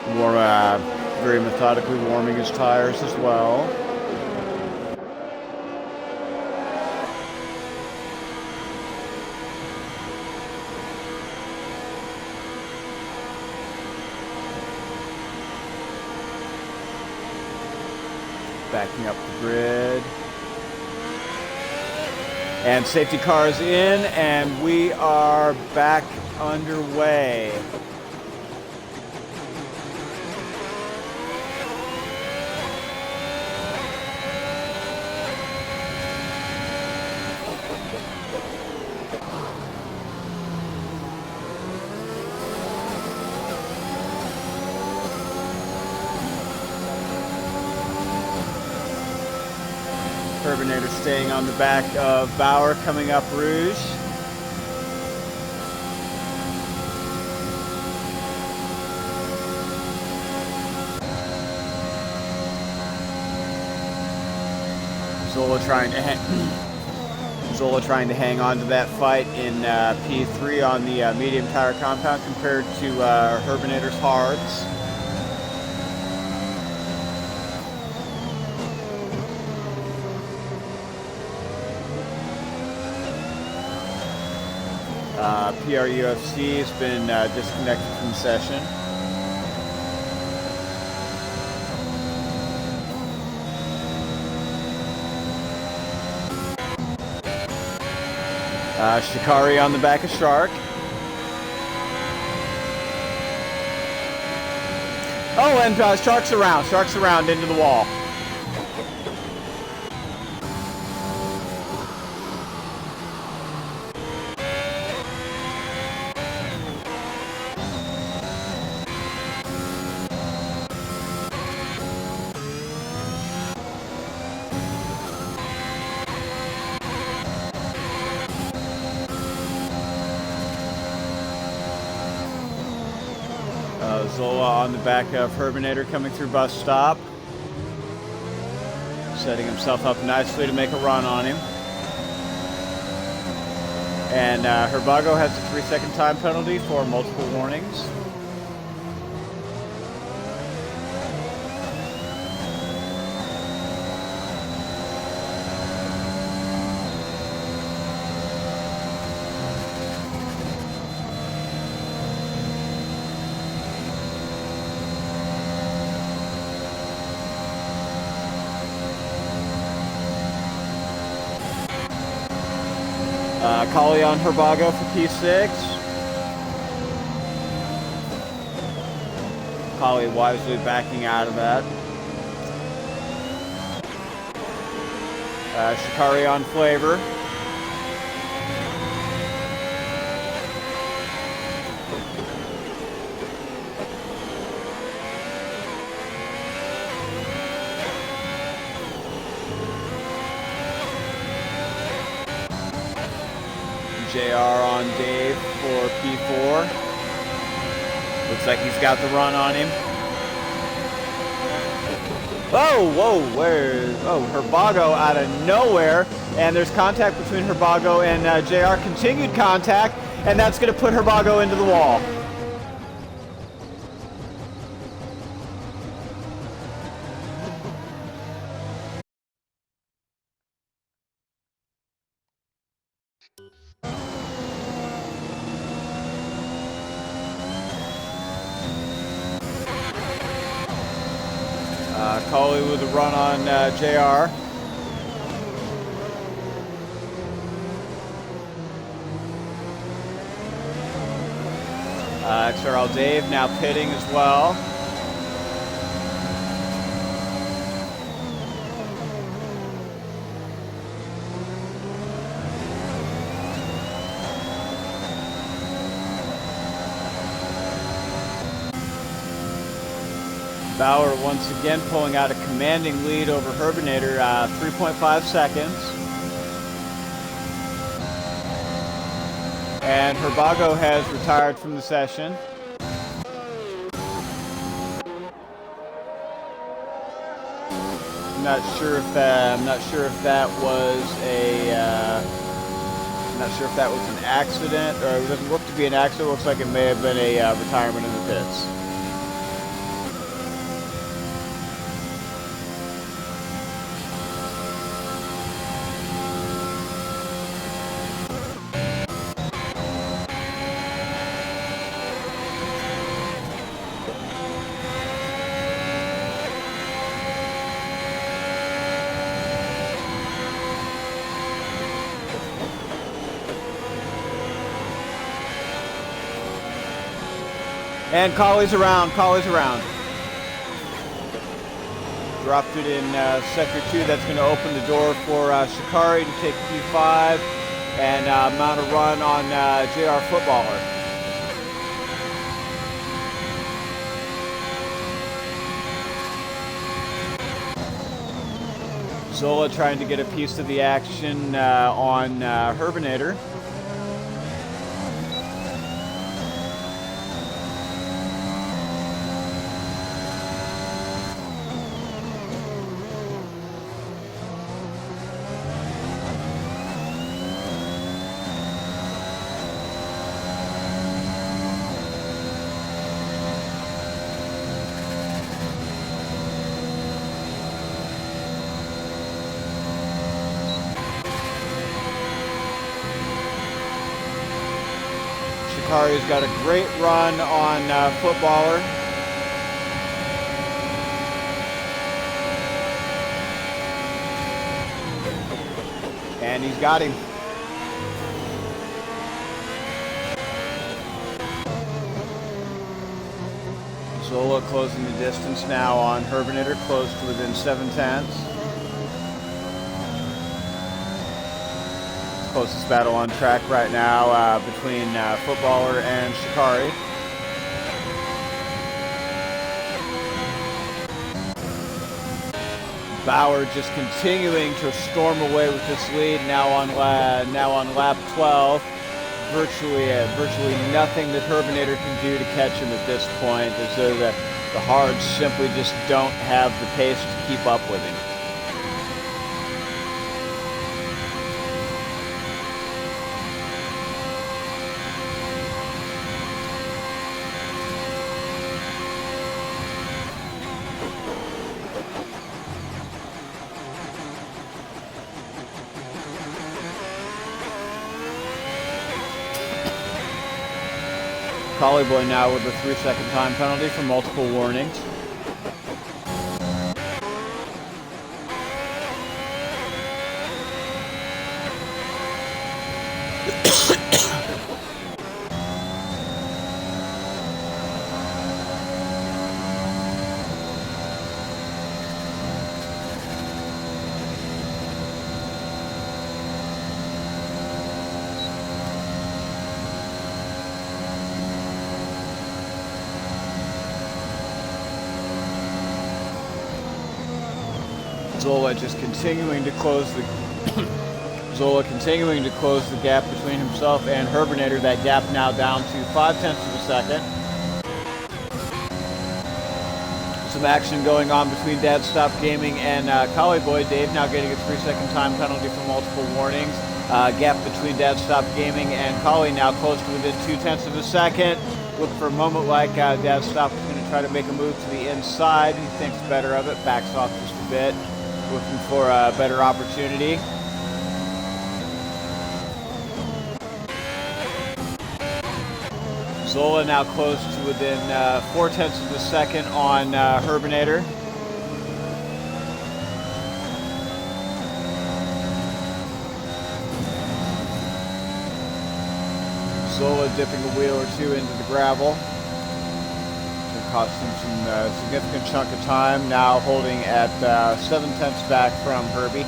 Very methodically warming his tires as well. Backing up the grid. And safety cars in, and we are back underway. Turbinator staying on the back of Bauer coming up Rouge. Zola trying to hang on to that fight in P3 on the medium tire compound compared to Turbinator's hards. PRUFC has been disconnected from the session. Shikari on the back of Shark. Oh, and Shark's around into the wall. Zola on the back of Turbinator coming through bus stop. Setting himself up nicely to make a run on him. And Herbago has a 3-second time penalty for multiple warnings. Kali on Herbago for P6. Kali wisely backing out of that. Shikari on Flavor. JR on Dave for P4. Looks like he's got the run on him. Herbago out of nowhere. And there's contact between Herbago and JR. Continued contact. And that's going to put Herbago into the wall. Colley with a run on JR. XRL Dave now pitting as well. Bauer once again pulling out a commanding lead over Herbinator, 3.5 seconds. And Herbago has retired from the session. I'm not sure if that was an accident, or it doesn't look to be an accident. It looks like it may have been a retirement in the pits. And Colley's around. Dropped it in sector 2. That's going to open the door for Shikari to take P5 and mount a run on JR Footballer. Zola trying to get a piece of the action on Herbinator. Shikari's got a great run on Footballer. And he's got him. Zola closing the distance now on Herbinator, close to within 7/10. Closest battle on track right now between Footballer and Shikari. Bauer just continuing to storm away with this lead. Now on lap 12. Virtually nothing that Herbinator can do to catch him at this point. As though the Hards simply just don't have the pace to keep up with him. Collie Boy now with a 3-second time penalty for multiple warnings. Zola just continuing to close the gap between himself and Herbinator. That gap now down to 0.5 of a second. Some action going on between Dad Stop Gaming and Collie Boy. Dave now getting a 3-second time penalty for multiple warnings. Gap between Dad Stop Gaming and Collie now close to within 0.2 of a second. Look for a moment like Dad Stop is going to try to make a move to the inside. He thinks better of it, backs off just a bit. Looking for a better opportunity. Zola now close to within 0.4 of a second on Herbinator. Zola dipping a wheel or two into the gravel. It cost him some significant chunk of time. Now holding at 0.7 back from Herbie.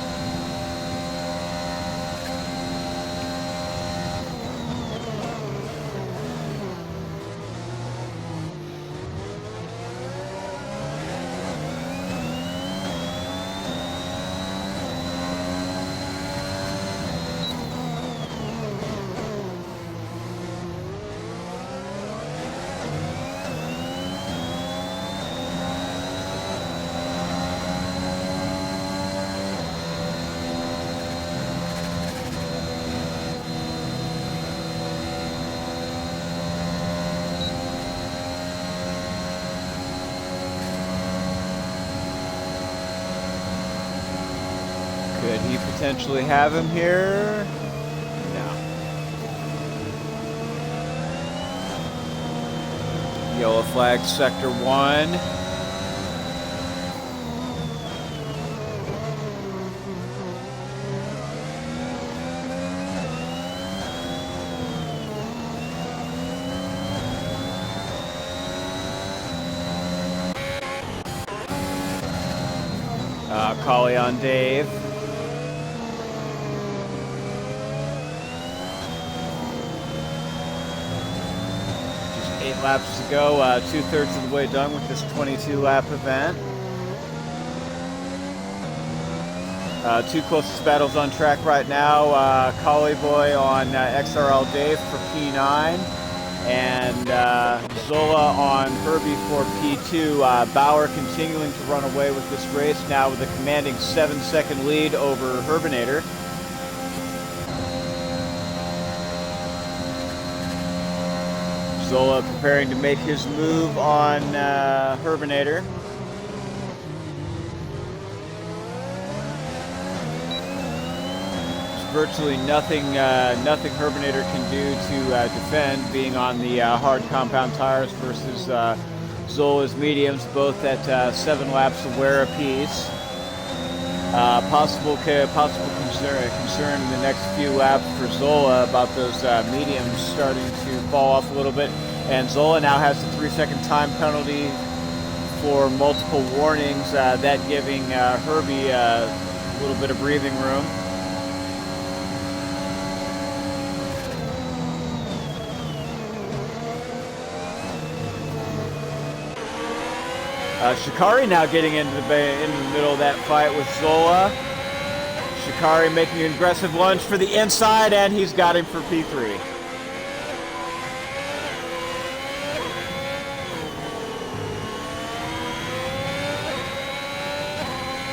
Could he potentially have him here? No. Yellow flag, sector 1. Collie on Dave. Just 8 laps to go, 2/3 of the way done with this 22-lap event. Two closest battles on track right now. Collie Boy on XRL Dave for P9. And Zola on Herbie for P2. Bauer continuing to run away with this race now with a commanding 7-second lead over Herbinator. Zola preparing to make his move on Herbinator. Virtually nothing Herbinator can do to defend, being on the hard compound tires versus Zola's mediums, both at 7 laps of wear apiece. Possible concern in the next few laps for Zola about those mediums starting to fall off a little bit. And Zola now has the 3-second time penalty for multiple warnings, that giving Herbie a little bit of breathing room. Shikari now getting into the middle of that fight with Zola. Shikari making an aggressive lunge for the inside, and he's got him for P3.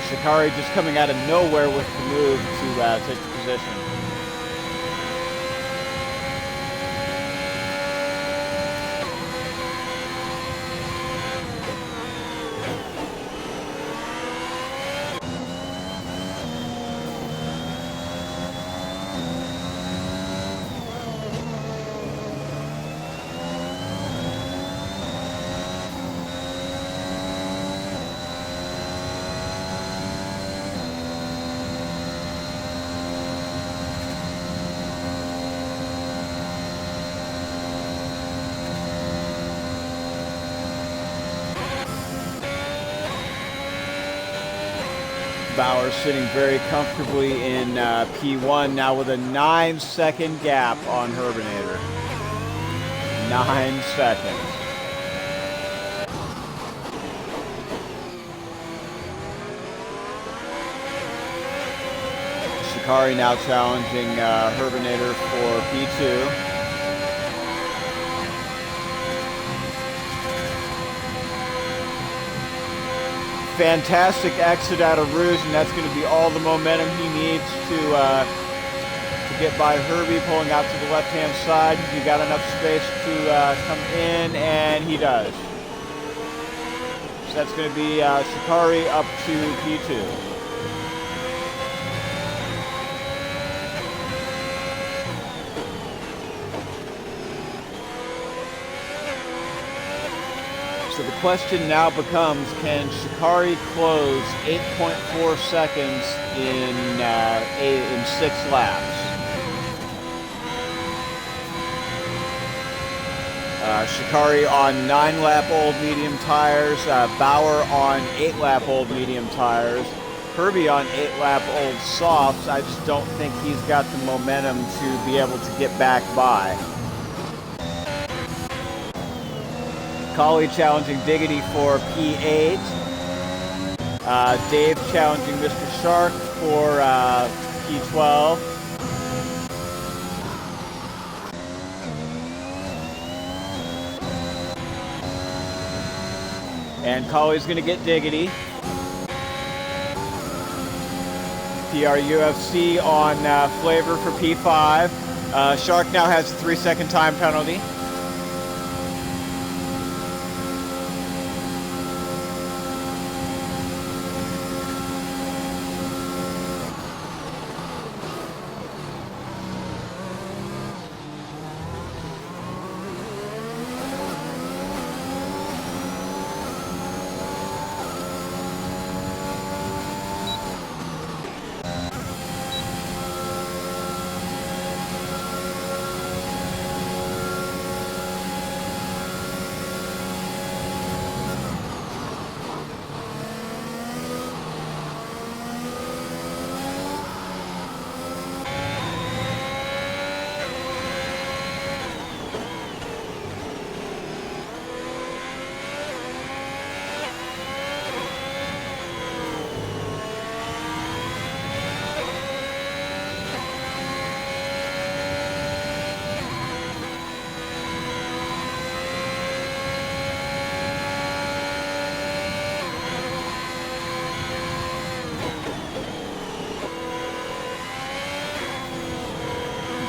Shikari just coming out of nowhere with the move to take the position. Bauer sitting very comfortably in P1 now with a 9-second gap on Herbinator. 9 seconds. Shikari now challenging Herbinator for P2. Fantastic exit out of Rouge, and that's going to be all the momentum he needs to get by Herbie, pulling out to the left-hand side. He got enough space to come in, and he does. So that's going to be Shikari up to P2. question now becomes, can Shikari close 8.4 seconds in 6 laps? Shikari on 9-lap old medium tires, Bauer on 8-lap old medium tires, Herbie on 8-lap old softs. I just don't think he's got the momentum to be able to get back by. Collie challenging Diggity for P8. Dave challenging Mr. Shark for P12. And Collie's going to get Diggity. PRUFC on Flavor for P5. Shark now has a 3-second time penalty.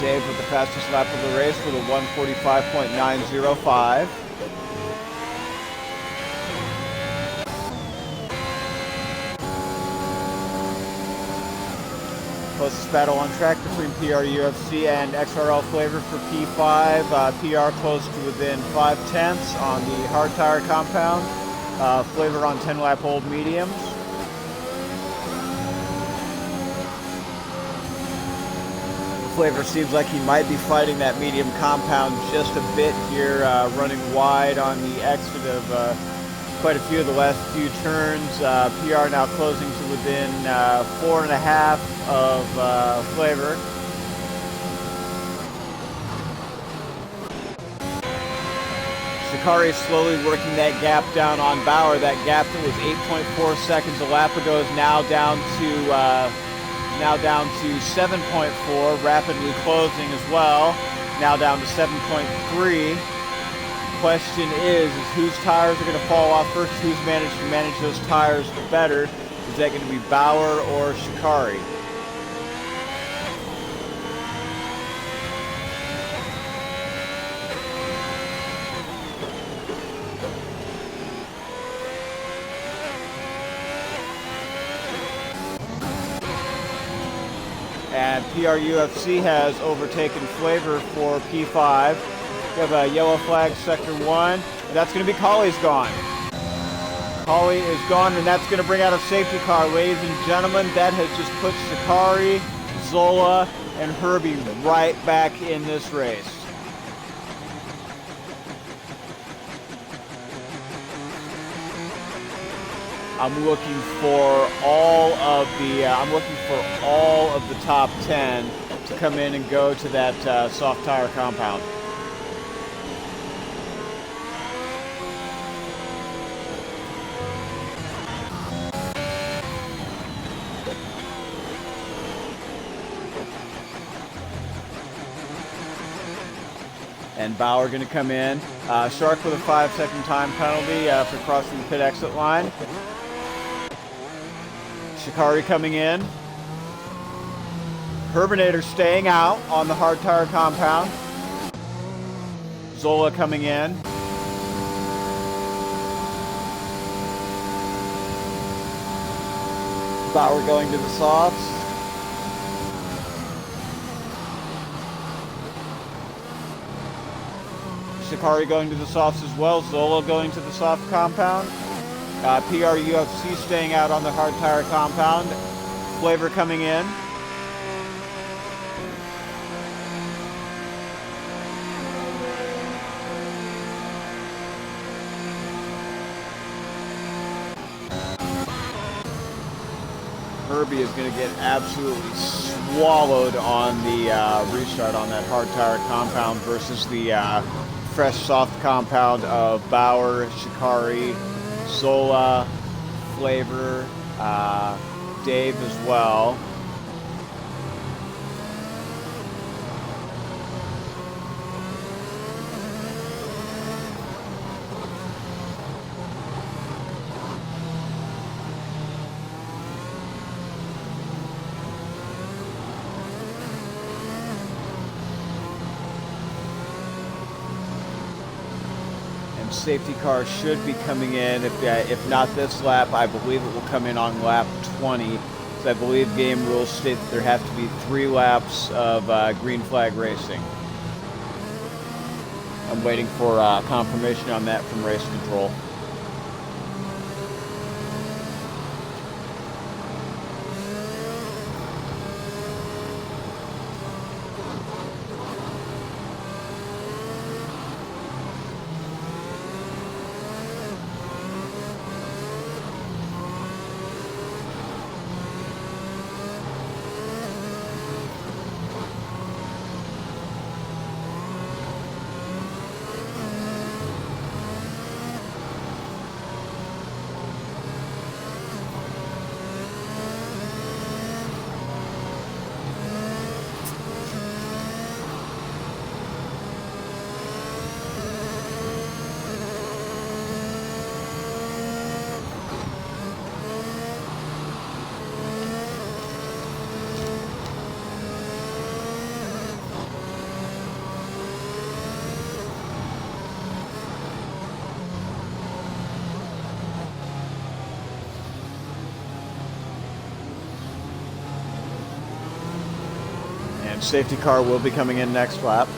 Dave with the fastest lap of the race with a 1:45.905. Closest battle on track between PRUFC and XRL Flavor for P5. PR close to within 5/10 on the hard tire compound. Flavor on 10-lap old mediums. Flavor seems like he might be fighting that medium compound just a bit here, running wide on the exit of quite a few of the last few turns. PR now closing to within 4.5 of Flavor. Shikari is slowly working that gap down on Bauer. That gap that was 8.4 seconds a lap ago is now down to 7.4, rapidly closing as well. Now down to 7.3. Question is whose tires are going to fall off first? Who's managed to manage those tires better? Is that going to be Bauer or Shikari? And PRUFC has overtaken Flavor for P5. We have a yellow flag, sector 1. And that's going to be Collie's gone. Collie is gone, and that's going to bring out a safety car. Ladies and gentlemen, that has just put Shikari, Zola, and Herbie right back in this race. I'm looking for all of the top 10 to come in and go to that soft tire compound. And Bauer going to come in. Shark with a 5-second time penalty for crossing the pit exit line. Shikari coming in. Herbinator staying out on the hard tire compound. Zola coming in. Bauer going to the softs. Shikari going to the softs as well. Zola going to the soft compound. PRUFC staying out on the hard tire compound. Flavor coming in. Herbie is going to get absolutely swallowed on the restart on that hard tire compound versus the fresh soft compound of Bauer, Shikari, Zola, Flavor, Dave as well. Safety car should be coming in. If not this lap, I believe it will come in on lap 20. So I believe game rules state that there have to be 3 laps of green flag racing. I'm waiting for confirmation on that from race control. Safety car will be coming in next lap.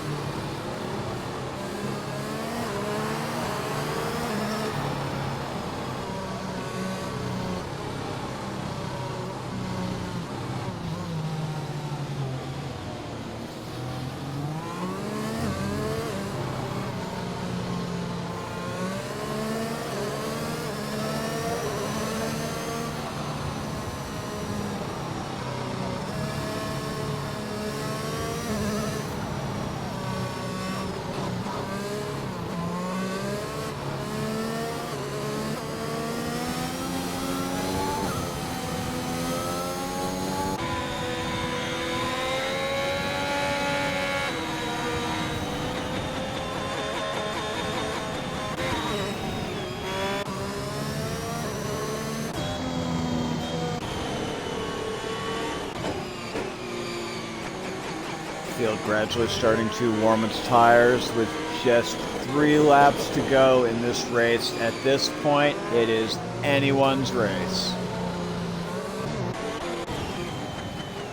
Field gradually starting to warm its tires with just 3 laps to go in this race. At this point, it is anyone's race.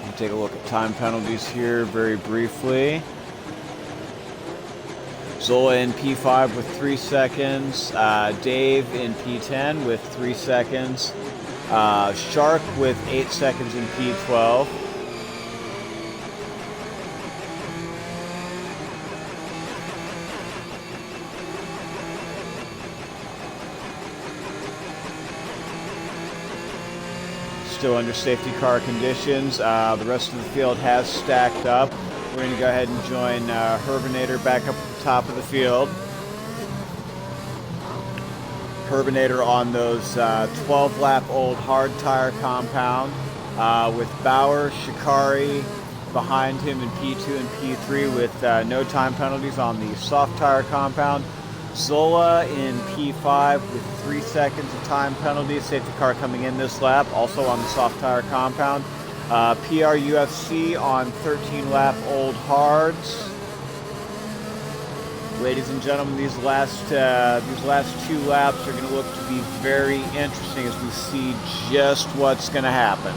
We'll take a look at time penalties here very briefly. Zola in P5 with 3 seconds. Dave in P10 with 3 seconds. Shark with 8 seconds in P12. Still under safety car conditions. The rest of the field has stacked up. We're going to go ahead and join Herbinator back up at the top of the field. Herbinator on those 12-lap old hard tire compound with Bauer, Shikari behind him in P2 and P3 with no time penalties on the soft tire compound. Zola in P5 with 3 seconds of time penalty. Safety car coming in this lap, also on the soft tire compound. PRUFC on 13-lap old hards. Ladies and gentlemen, these last 2 laps are going to look to be very interesting as we see just what's going to happen.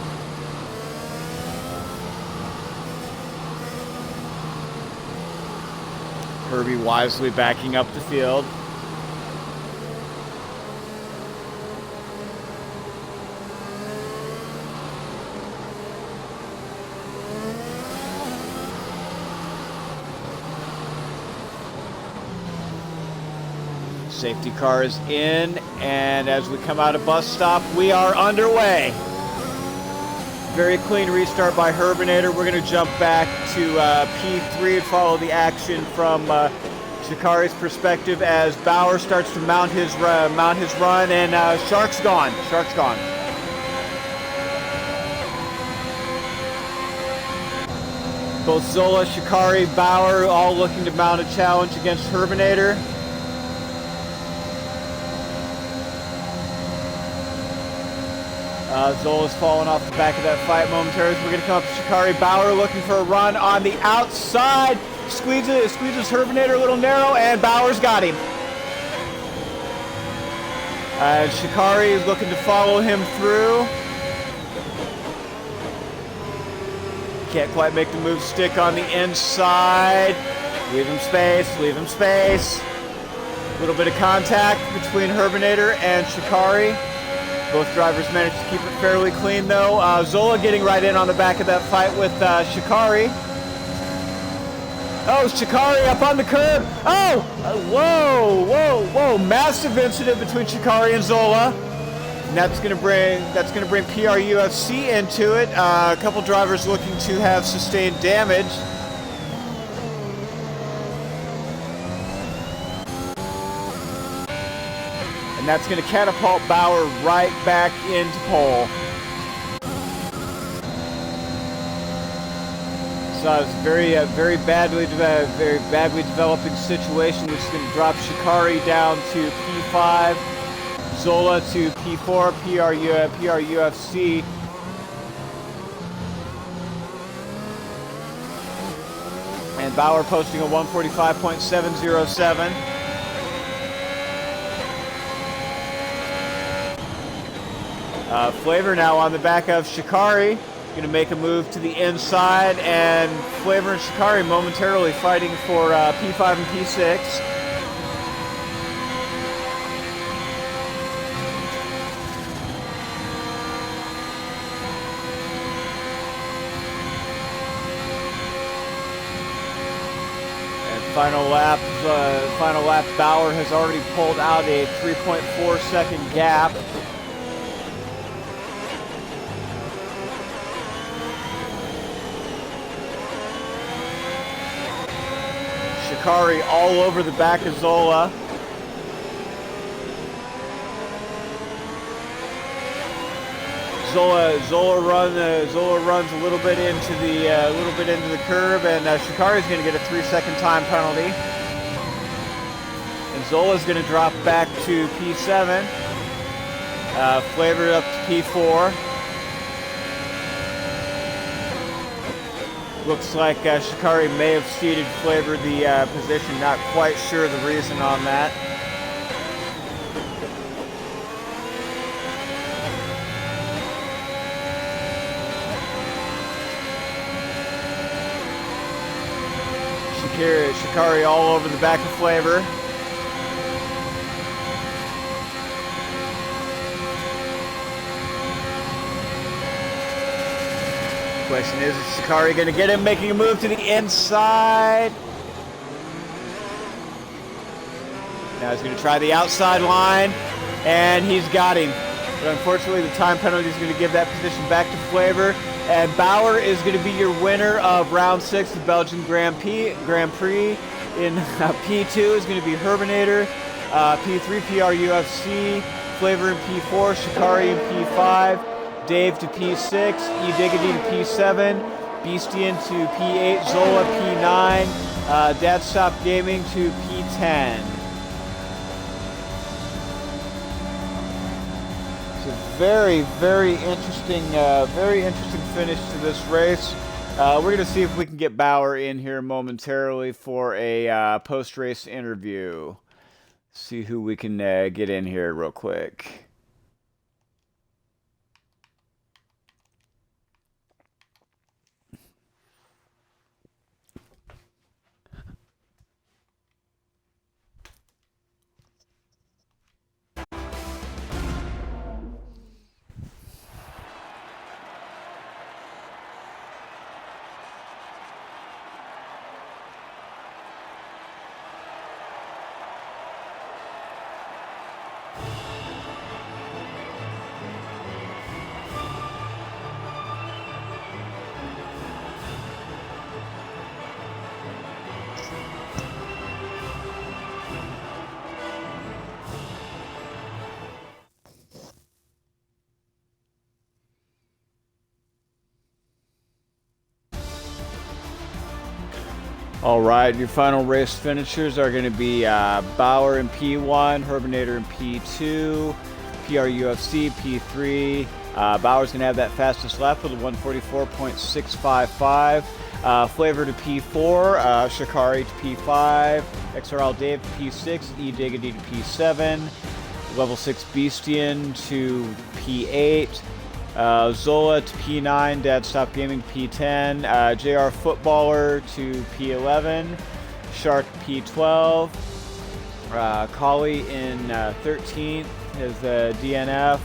Herbie wisely backing up the field. Safety car is in, and as we come out of bus stop, we are underway. Very clean restart by Herbinator. We're going to jump back to P3 and follow the action from Shikari's perspective as Bauer starts to mount his run, and Shark's gone. Shark's gone. Both Zola, Shikari, Bauer all looking to mount a challenge against Herbinator. Zola's falling off the back of that fight momentarily. We're going to come up to Shikari. Bauer looking for a run on the outside. Squeezes Herbinator a little narrow, and Bauer's got him. Shikari is looking to follow him through. Can't quite make the move stick on the inside. Leave him space, leave him space. A little bit of contact between Herbinator and Shikari. Both drivers managed to keep it fairly clean, though. Zola getting right in on the back of that fight with Shikari. Oh, Shikari up on the curb. Oh, whoa. Massive incident between Shikari and Zola. And that's going to bring PRUFC into it. A couple drivers looking to have sustained damage. And that's going to catapult Bauer right back into pole. So it's a very badly developing situation, which is going to drop Shikari down to P5, Zola to P4, PRUFC. And Bauer posting a 145.707. Flavor now on the back of Shikari, going to make a move to the inside, and Flavor and Shikari momentarily fighting for P5 and P6. And final lap, Bauer has already pulled out a 3.4 second gap. Shikari all over the back of Zola. Zola runs a little bit into the curb, and Shikari's going to get a 3-second time penalty. And Zola's going to drop back to P7. Flavor up to P4. Looks like Shikari may have ceded Flavor the position. Not quite sure the reason on that. Shikari all over the back of Flavor. Question is Shikari going to get him, making a move to the inside? Now he's going to try the outside line, and he's got him. But unfortunately, the time penalty is going to give that position back to Flavor. And Bauer is going to be your winner of round 6 of the Belgian Grand Prix. In P2 is going to be Herbinator, P3 PRUFC, Flavor in P4, Shikari in P5, Dave to P6, eDiggity to P7, Beastian to P8, Zola P9, Dad Stop Gaming to P10. It's a very interesting finish to this race. We're going to see if we can get Bauer in here momentarily for a post-race interview. See who we can get in here real quick. All right, your final race finishers are going to be Bauer in P1, Herbinator in P2, PRUFC P3. Bauer's going to have that fastest lap with a 144.655. Flavor to P4, Shikari to P5, XRL Dave to P6, E Diggity to P7, Level 6 Beastian to P8, Zola to P9, Dad Stop Gaming P10, JR Footballer to P11, Shark P12, Kali in 13th is DNF,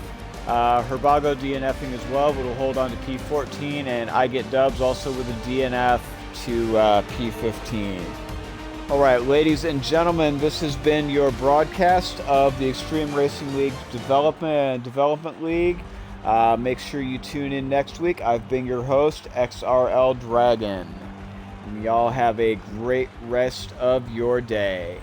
Herbago DNFing as well, but will hold on to P14, and I Get Dubs also with a DNF to P15. All right, ladies and gentlemen, this has been your broadcast of the Extreme Racing League Development League. Make sure you tune in next week. I've been your host, XRL Dragon. And y'all have a great rest of your day.